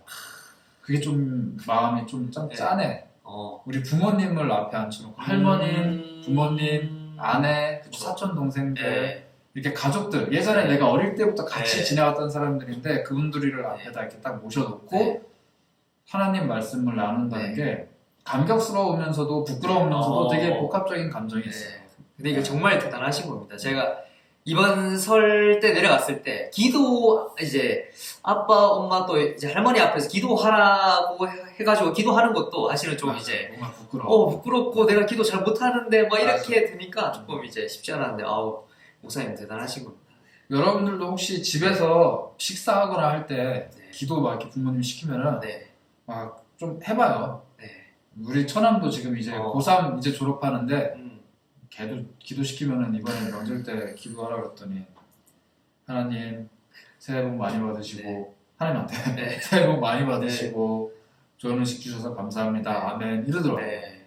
그게 좀 마음이 좀 네. 짠해. 어. 우리 부모님을 앞에 앉혀놓고 할머님, 부모님, 아내, 그쵸. 사촌 동생들 네. 이렇게 가족들 예전에 네. 내가 어릴 때부터 같이 네. 지내왔던 사람들인데 그분들을 앞에다 이렇게 딱 모셔놓고 네. 하나님 말씀을 나눈다는 네. 게 감격스러우면서도 부끄러우면서도 되게 복합적인 감정이 있어요. 네. 근데 이거 정말 대단하신 겁니다. 제가 이번 설 때 내려갔을 때 기도 이제 아빠 엄마 또 이제 할머니 앞에서 기도하라고 해가지고 기도하는 것도 사실은 좀 이제 정말 부끄러워. 부끄럽고 내가 기도 잘 못하는데 막 이렇게 되니까 조금 이제 쉽지 않았는데 목사님 대단하신 겁니다. 여러분들도 혹시 집에서 식사하거나 할 때 네. 기도 막 이렇게 부모님 시키면은 네. 막 좀 해봐요. 네. 우리 처남도 지금 이제 고3 이제 졸업하는데 걔도 기도시키면은 이번에 명절 때 기도하라 그랬더니 하나님 새해 복 많이 받으시고 네. 하나님한테 네. 새해 복 많이 받으시고 좋은 음식 주셔서 감사합니다. 아멘 이러더라고요. 네.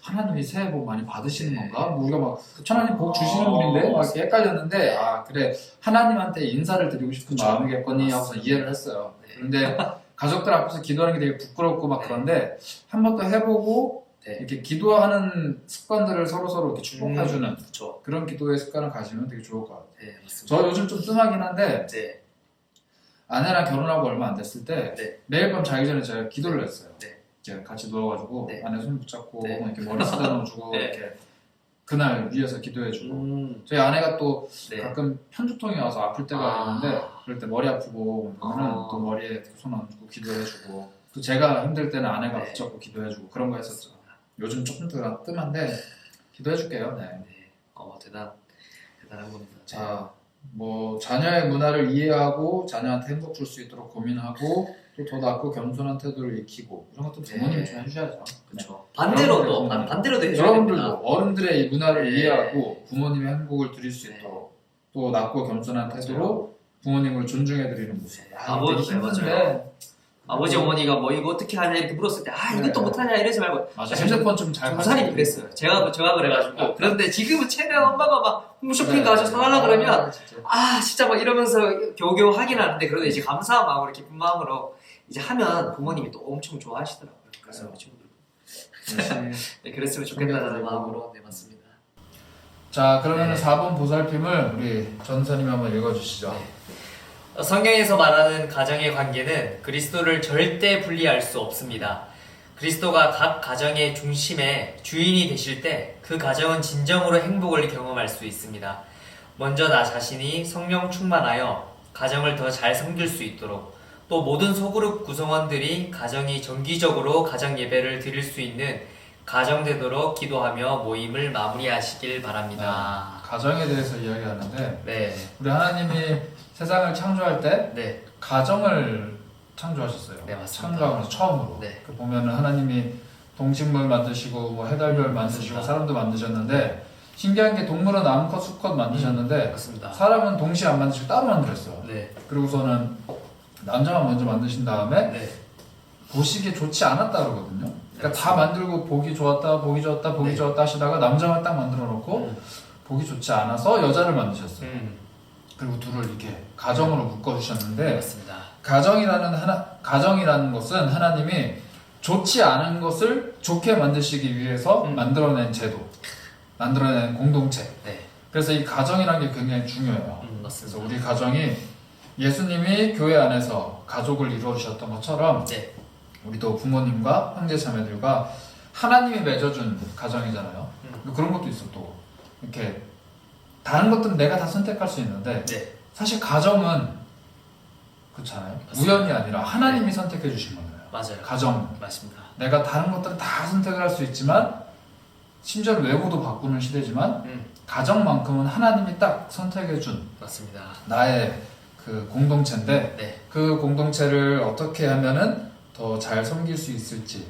하나님이 새해 복 많이 받으시는 네. 건가? 뭐 우리가 막 하나님 복 주시는 분인데 막 이렇게 헷갈렸는데 그래 하나님한테 인사를 드리고 싶은 그쵸. 마음이겠거니 하고서 이해를 했어요. 네. 그런데 가족들 앞에서 기도하는 게 되게 부끄럽고 막 그런데 한 번 더 해보고 네. 이렇게 기도하는 습관들을 서로 이렇게 축복해주는 그렇죠. 그런 기도의 습관을 가지면 되게 좋을 것 같아요. 네, 맞습니다. 저 요즘 좀 뜸하긴 한데 네. 아내랑 결혼하고 얼마 안 됐을 때 네. 매일 밤 자기 전에 제가 기도를 했어요. 네. 이제 같이 누워가지고 네. 아내 손 붙잡고 네. 이렇게 머리 쓰다듬어주고 네. 이렇게 그날 위에서 기도해주고 저희 아내가 또 네. 가끔 편두통이 와서 아플 때가 있는데 그럴 때 머리 아프고 그러면 또 머리에 손 얹고 기도해주고 또 제가 힘들 때는 아내가 네. 붙잡고 기도해주고 그런 거 했었죠. 요즘 조금 뜸한데 기도해줄게요. 네. 네. 대단한 겁니다. 자 뭐 자녀의 문화를 이해하고 자녀한테 행복 줄 수 있도록 고민하고 또 더 낫고 겸손한 태도를 익히고 이런 것도 부모님이 좀 해주셔야죠. 그렇죠. 반대로도 반대로도 해줘야 여러분들도 됩니다. 어른들의 이 문화를 네. 이해하고 부모님의 행복을 드릴 수 있도록 또 낫고 겸손한 태도로 부모님을 존중해드리는 모습. 아버지, 되게 힘든데. 맞아요. 아버지 어머니가 뭐 이거 어떻게 하냐 이렇게 물었을 때 아 이것도 네. 못하냐 이러지 말고 맞아. 핸드폰 좀잘 조사님이 그랬어요. 제가 그래가지고 그런데 지금은 최대한 엄마가 막 홈쇼핑 가서 사달라 그러면 진짜 막 이러면서 겨우겨우 하긴 하는데 그래도 이제 감사한 마음으로 기쁜 마음으로 이제 하면 부모님이 또 엄청 좋아하시더라고요. 그래서 우리 친구들 네, 그랬으면 좋겠다는 마음으로 네 맞습니다. 자, 그러면 네. 4번 보살핌을 우리 전사님이 한번 읽어주시죠. 성경에서 말하는 가정의 관계는 그리스도를 절대 분리할 수 없습니다. 그리스도가 각 가정의 중심에 주인이 되실 때 그 가정은 진정으로 행복을 경험할 수 있습니다. 먼저 나 자신이 성령 충만하여 가정을 더 잘 섬길 수 있도록 또 모든 소그룹 구성원들이 가정이 정기적으로 가정 예배를 드릴 수 있는 가정 되도록 기도하며 모임을 마무리하시길 바랍니다. 가정에 대해서 이야기하는데 네, 우리 하나님이 세상을 창조할 때 네, 가정을 창조하셨어요. 네, 맞습니다. 창조하면서 처음으로. 네. 그 보면은 하나님이 동식물 만드시고 뭐 해달별 만드시고 맞습니다. 사람도 만드셨는데 신기한 게 동물은 암컷, 수컷 만드셨는데 맞습니다. 사람은 동시에 안 만드시고 따로 만들었어요. 네, 그리고서는 남자만 먼저 만드신 다음에 네, 보시기에 좋지 않았다 그러거든요. 그러니까 다 만들고 보기 좋았다, 보기 좋았다, 보기 네. 좋았다 하시다가 남자만 딱 만들어 놓고 보기 좋지 않아서 여자를 만드셨어요. 그리고 둘을 이렇게 가정으로 묶어주셨는데 맞습니다. 가정이라는 것은 하나님이 좋지 않은 것을 좋게 만드시기 위해서 만들어낸 제도, 만들어낸 공동체. 네, 그래서 이 가정이라는 게 굉장히 중요해요. 그래서 맞습니다. 우리 가정이 예수님이 교회 안에서 가족을 이루어 주셨던 것처럼 네, 우리도 부모님과 형제 자매들과 하나님이 맺어준 가정이잖아요. 그런 것도 있어 또 이렇게 다른 것들은 내가 다 선택할 수 있는데 네, 사실 가정은 그렇잖아요. 맞습니다. 우연이 아니라 하나님이 선택해 주신 거예요. 맞아요. 가정. 맞습니다. 내가 다른 것들은 다 선택을 할 수 있지만 심지어 외모도 바꾸는 시대지만 가정만큼은 하나님이 딱 선택해 준 맞습니다. 나의 그 공동체인데 네, 그 공동체를 어떻게 하면은 더 잘 섬길 수 있을지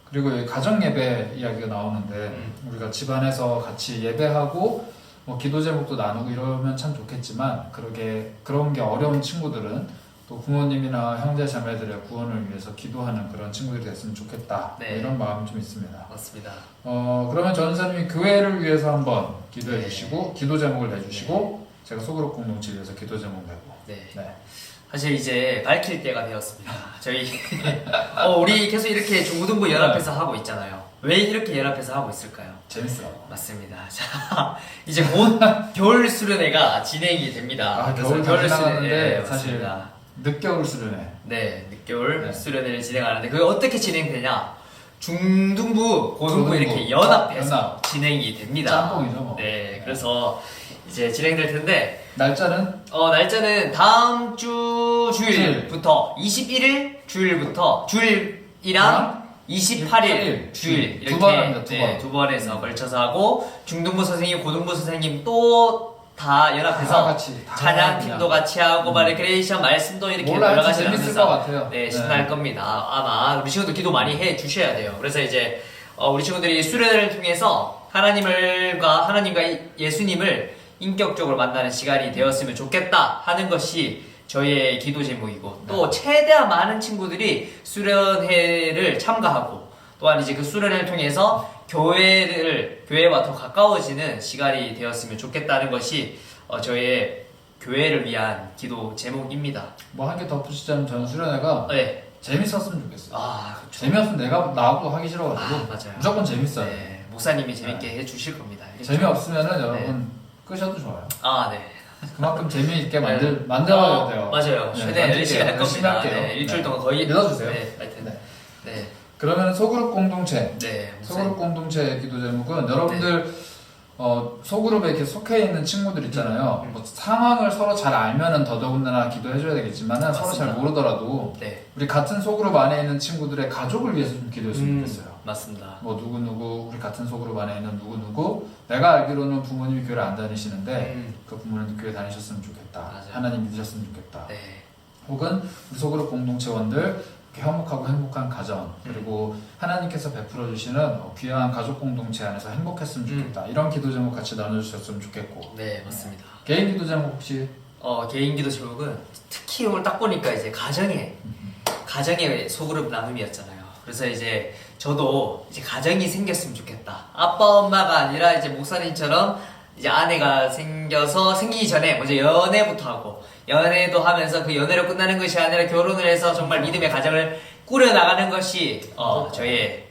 그리고 이 가정 예배 이야기가 나오는데 우리가 집안에서 같이 예배하고 뭐 기도 제목도 나누고 이러면 참 좋겠지만 그런 게 어려운 친구들은 또 부모님이나 형제 자매들의 구원을 위해서 기도하는 그런 친구들이 됐으면 좋겠다. 네. 뭐 이런 마음이 좀 있습니다. 맞습니다. 그러면 전사님이 교회를 위해서 한번 기도해 네. 주시고 기도 제목을 내주시고 제가 소그룹 공동체 위해서 기도 제목 내고 네. 네. 사실 이제 밝힐 때가 되었습니다. 저희 우리 계속 이렇게 중고등부 연합해서 하고 있잖아요. 왜 이렇게 연합해서 하고 있을까요? 재밌어요. 맞습니다. 자, 이제 곧 겨울 수련회가 진행이 됩니다. 겨울 다 지나갔는데 네, 사실 맞습니다. 늦겨울 수련회. 네, 늦겨울 네. 수련회를 진행하는데 그게 어떻게 진행되냐? 중등부, 고등부 고등부. 이렇게 연합해서 연합. 진행이 됩니다. 짬뽕이죠 뭐. 네, 그래서 이제 진행될 텐데 날짜는 날짜는 다음 주 주일부터 21일 주일부터 주일이랑 28일 주일 두 이렇게 번 합니다, 두 번. 두 번에서 걸쳐서 하고 중등부 선생님, 고등부 선생님 또 다 연합해서 다 같이 다 찬양팀도 그냥. 같이 하고 뭐 레크레이션 말씀도 이렇게 몰라요. 여러 가지 재밌을 것 같아요. 네, 신날 겁니다. 아마 우리 친구들 기도 많이 해 주셔야 돼요. 그래서 이제 우리 친구들이 수련회를 통해서 하나님과 예수님을 인격적으로 만나는 시간이 되었으면 좋겠다 하는 것이 저희의 기도 제목이고 또 최대한 많은 친구들이 수련회를 참가하고 또한 이제 그 수련회를 통해서 교회와 더 가까워지는 시간이 되었으면 좋겠다는 것이 저희의 교회를 위한 기도 제목입니다. 뭐 한 개 덧붙이자면 저는 수련회가 네. 재밌었으면 좋겠어요. 그렇죠. 재미없으면 나하고 하기 싫어가지고 맞아요. 무조건 재밌어요. 네, 목사님이 재밌게 해주실 겁니다. 알겠죠? 재미없으면은 여러분 끄셔도 좋아요. 네. 그만큼 재미있게 만들어야 돼요. 맞아요. 네, 최대한 열심히 할 열심히 겁니다. 할게요. 네, 일주일 네. 동안 거의 믿어주세요. 네, 하여튼. 네. 네. 그러면 소그룹 공동체. 네. 소그룹 공동체 기도 제목은 여러분들 소그룹에 이렇게 속해 있는 친구들 있잖아요. 뭐 상황을 서로 잘 알면은 더더군다나 기도해줘야 되겠지만은 서로 잘 모르더라도 네. 우리 같은 소그룹 안에 있는 친구들의 가족을 위해서 좀 기도했으면 좋겠어요. 맞습니다. 뭐 누구누구 우리 같은 소그룹 안에 있는 누구누구 내가 알기로는 부모님이 교회를 안 다니시는데 그 부모님도 교회 다니셨으면 좋겠다. 맞아요. 하나님 믿으셨으면 좋겠다. 네. 혹은 우리 소그룹 공동체원들 이렇게 화목하고 행복한 가정 그리고 하나님께서 베풀어 주시는 귀한 가족 공동체 안에서 행복했으면 좋겠다. 이런 기도 제목 같이 나눠주셨으면 좋겠고. 네, 맞습니다. 개인 기도 제목 혹시? 개인 기도 제목은 특히 오늘 딱 보니까 이제 가정의 소그룹 나눔이었잖아요. 그래서 이제 저도 이제 가정이 생겼으면 좋겠다. 아빠 엄마가 아니라 이제 목사님처럼 이제 아내가 생기기 전에 먼저 연애부터 하고 연애도 하면서 그 연애로 끝나는 것이 아니라 결혼을 해서 정말 믿음의 가정을 꾸려나가는 것이 저의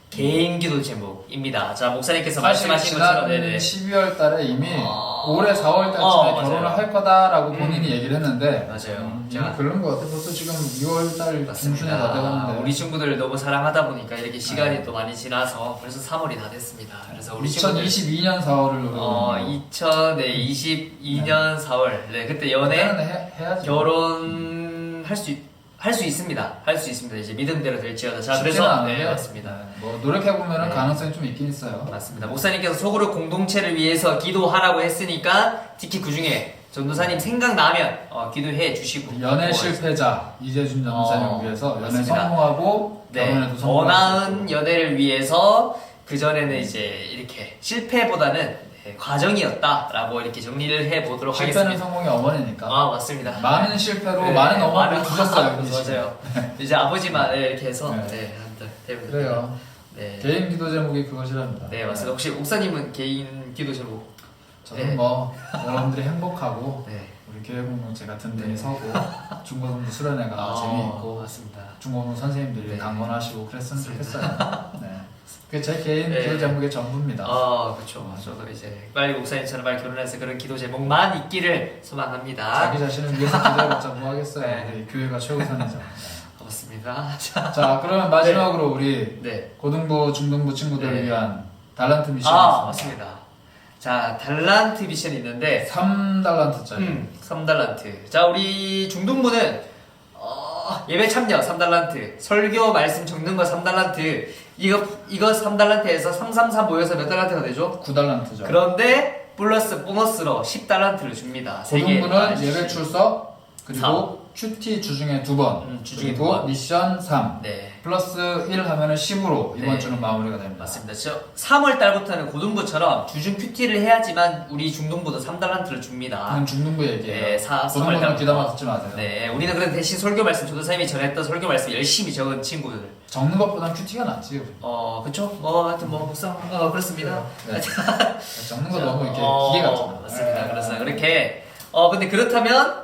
개인 기도 제목입니다. 자, 목사님께서 말씀하신 것처럼 지난 12월 달에 이미 올해 4월 달쯤에 맞아요. 결혼을 할 거다라고 본인이 얘기를 했는데 맞아요. 제가 그런 거 같아. 벌써 지금 2월 달 중순에 다 돼가는데 우리 친구들 너무 사랑하다 보니까 이렇게 시간이 또 많이 지나서 벌써 3월이 다 됐습니다. 그래서 우리 친구들 2022년 4월을 노리고 2022년 4월 네 그때 연애 해야지. 결혼 할 수 있습니다. 할 수 있습니다. 이제 믿음대로 될지어다. 자, 쉽지는 그래서 않은데, 네, 맞습니다. 뭐 노력해 보면은 네. 가능성이 좀 있긴 있어요. 맞습니다. 목사님께서 소그룹 공동체를 위해서 기도하라고 했으니까 특히 그 중에 전도사님 생각나면 기도해 주시고 연애 실패자 이재준 전도사님을 위해서 연애 맞습니다. 성공하고 결혼에도 더 성공하고 나은 연애를 위해서 그 전에는 이제 이렇게 실패보다는 과정이었다라고 이렇게 정리를 해보도록 실패는 하겠습니다. 성공의 어머니니까 맞습니다. 많은 실패로 네, 많은 어머니를 많은- 두셨어요. 맞아요. 이제 아버지만 이렇게 해서 네. 되면 그래요. 네. 개인 기도 제목이 그것이랍니다. 네, 맞습니다. 혹시 목사님은 개인 기도 제목? 저는 네. 뭐 여러분들이 행복하고 네. 우리 교회 공동체 같은 데에 네. 서고 중고등부 수련회가 재미있고 맞습니다. 중고등 선생님들이 네. 강건하시고 그랬으면 좋겠어요. 네. 그게 제 개인 네. 기도 제목의 전부입니다. 그렇죠. 저도 이제 빨리 목사님처럼 빨리 결혼해서 그런 기도 제목만 있기를 소망합니다. 자기 자신을 위해서 기도해봤자 뭐 하겠어요. 네. 우리 교회가 최우선이죠. 네. 맞습니다. 자, 그러면 마지막으로 우리 네. 고등부, 중등부 친구들을 네. 위한 달란트 미션이 있습니다. 맞습니다. 자, 달란트 미션이 있는데 3달란트짜리. 3달란트. 자, 우리 중등부는 예배 참여 3달란트, 설교 말씀 적는 거 3달란트. 이거 3달란트에서 333 모여서 몇 달란트가 되죠? 9달란트죠. 그런데 플러스 보너스로 10달란트를 줍니다. 고등부는 예배 출석 그리고 3. 큐티 주중에 2번 주중에 그리고 2번. 미션 3 네. 플러스 1 하면은 10으로 이번 네. 주는 마무리가 됩니다. 맞습니다. 3월 달부터는 고등부처럼 주중 큐티를 해야지만 우리 중등부도 3달란트를 줍니다. 그건 중등부 얘기예요. 네, 3월 고등부는 달부터. 귀담아 듣지 마세요. 네, 우리는 그래도 대신 설교 말씀 조도사님이 전했던 설교 말씀 열심히 적은 친구들. 적는 것보단 큐티가 낫지. 우리. 그쵸? 하여튼 묵상, 그렇습니다. 네. 적는 거 너무 이렇게 어, 기계 같잖아. 맞습니다. 그래서 그렇게, 근데 그렇다면,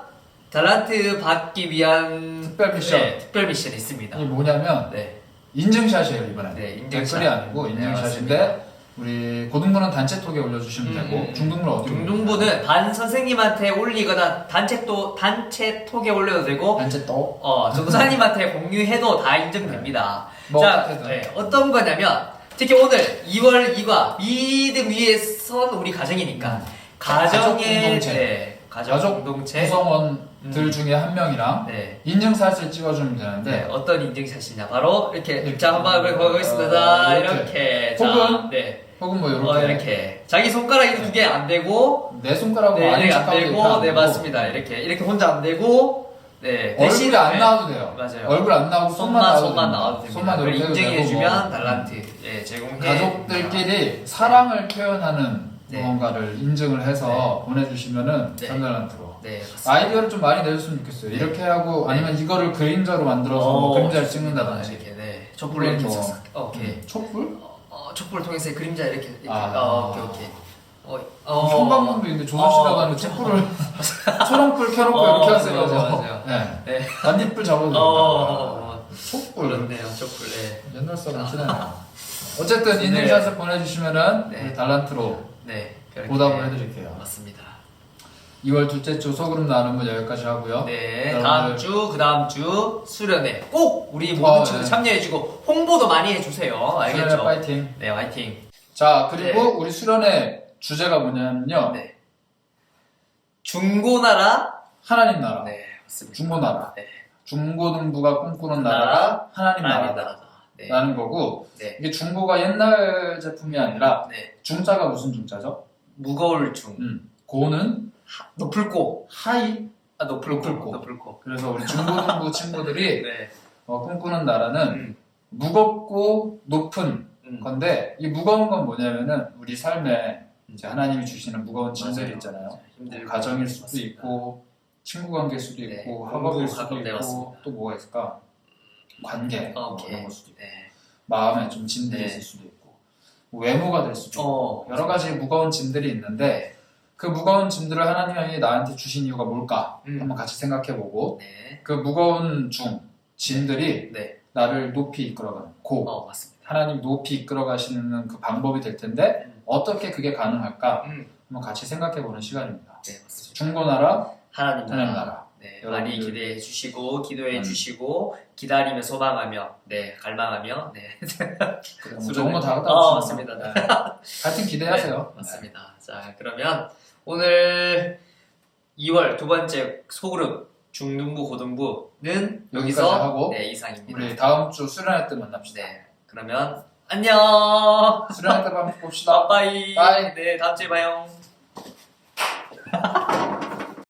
달란트 받기 위한 특별 미션. 네, 특별 미션이 있습니다. 이게 뭐냐면 네. 인증샷이에요 이번에. 네, 인증샷. 댓글이 아니고 네, 인증샷인데 맞습니다. 우리 고등부는 단체톡에 올려주시면 되고 중등부는 어디? 중등부는 반 선생님한테 올리거나 단체톡에 올려도 되고, 단체톡. 전도사님한테 공유해도 다 인정됩니다. 뭐 자, 어떻게든. 네, 어떤 거냐면, 특히 오늘 2월 2과 믿음 위에 선 우리 가정이니까, 가정의 공동체. 네, 가족 공동체. 구성원들 중에 한 명이랑 네. 인증샷을 찍어주면 되는데 네, 어떤 인증샷이냐. 바로 이렇게. 이렇게. 자, 한번 보겠습니다. 이렇게. 이렇게. 혹은 자, 네. 혹은 뭐 이렇게, 이렇게. 자기 손가락이 2개 안 되고, 내 손가락으로 네, 아닌 이렇게 안 척하고 되고, 이렇게 안 네, 되고 맞습니다. 이렇게 혼자 안 되고, 네. 얼굴이 안 네. 나와도 돼요. 맞아요. 얼굴 안 나오고 손만 나와도 됩니다. 손만 그걸 이렇게 해도 되고 인증해주면 뭐. 달란트 제공해. 가족들끼리 사랑을 표현하는 네. 무언가를 인증을 해서 보내주시면은 네. 3달란트로 네, 맞습니다. 아이디어를 좀 많이 내줬으면 좋겠어요. 이렇게 하고 아니면 이거를 그림자로 만들어서 뭐 그림자를 찍는다든지 이렇게, 네. 촛불을 이렇게 뭐. 싹싹. 오케이. 촛불? 촛불을 통해서 그림자 이렇게. 오케이. 형광등도 있는데 조선시대도 하는데 촛불을 초롱불 켜놓고 이렇게 하세요. 맞아요. 네. 네. 반딧불 잡아도 됩니다. 촛불. 그렇네요, 촛불. 네. 옛날 사람 티나네요. 어쨌든 인증샷을 보내주시면은 네. 우리 달란트로 네. 그렇게 보답을 해드릴게요. 맞습니다. 2월 둘째 주 소그룹 나눔은 여기까지 하고요. 네, 여러분들 다음 주, 그 다음 주 수련회 꼭 우리 모든 친구들 네. 참여해주고 홍보도 많이 해주세요. 수련회 알겠죠? 파이팅. 네, 화이팅. 자, 그리고 네. 우리 수련회 주제가 뭐냐면요. 네. 중고나라. 하나님 나라. 네, 맞습니다. 중고나라. 네. 중고등부가 꿈꾸는 나라가 하나님 나라다. 나라다. 네. 라는 거고 네. 이게 중고가 옛날 제품이 아니라 네. 중자가 무슨 중자죠? 무거울 중. 고는 높을 고. 하이. 아, 높을 고. 높을 고. 높을 고. 그래서 우리 중고등부 친구들이 네. 꿈꾸는 나라는 음. 무겁고 높은 음. 건데 이 무거운 건 뭐냐면은 우리 삶에 이제 하나님이 주시는 무거운 짐들이 맞아요. 있잖아요. 힘들고. 가정일 수도 맞습니다. 있고 친구 관계일 수도 네. 있고 공부 학업일 수도 가끔 있고 내봤습니다. 또 뭐가 있을까? 관계 오케이. 이런 걸 수도 있고 네. 마음에 좀 짐들이 네. 있을 수도 있고 뭐 외모가 될 수도 있고 여러 가지 무거운 짐들이 있는데 그 무거운 짐들을 하나님이 나한테 주신 이유가 뭘까? 한번 같이 생각해보고 네. 그 무거운 짐들이 네. 나를 높이 이끌어가는 맞습니다. 하나님 높이 이끌어가시는 그 방법이 될 텐데 어떻게 그게 가능할까? 한번 같이 생각해보는 시간입니다. 네, 맞습니다. 중고나라, 하나님 하나님 나라. 나라. 네, 여러분들- 많이 기대해 주시고 기도해 주시고 기다리며 소망하며 네, 갈망하며 네. 뭐 좋은 거 다 갖다 맞습니다. 네. 하여튼 기대하세요. 네, 맞습니다. 자, 그러면 오늘 2월 두 번째 소그룹 중등부 고등부는 여기까지 여기서 하고 네, 이상입니다. 우리 다음 주 수련회 때 만납시다. 네. 그러면 안녕. 수련회 때 봅시다. 빠빠이. 빠이. 네, 다음 주에 봐요.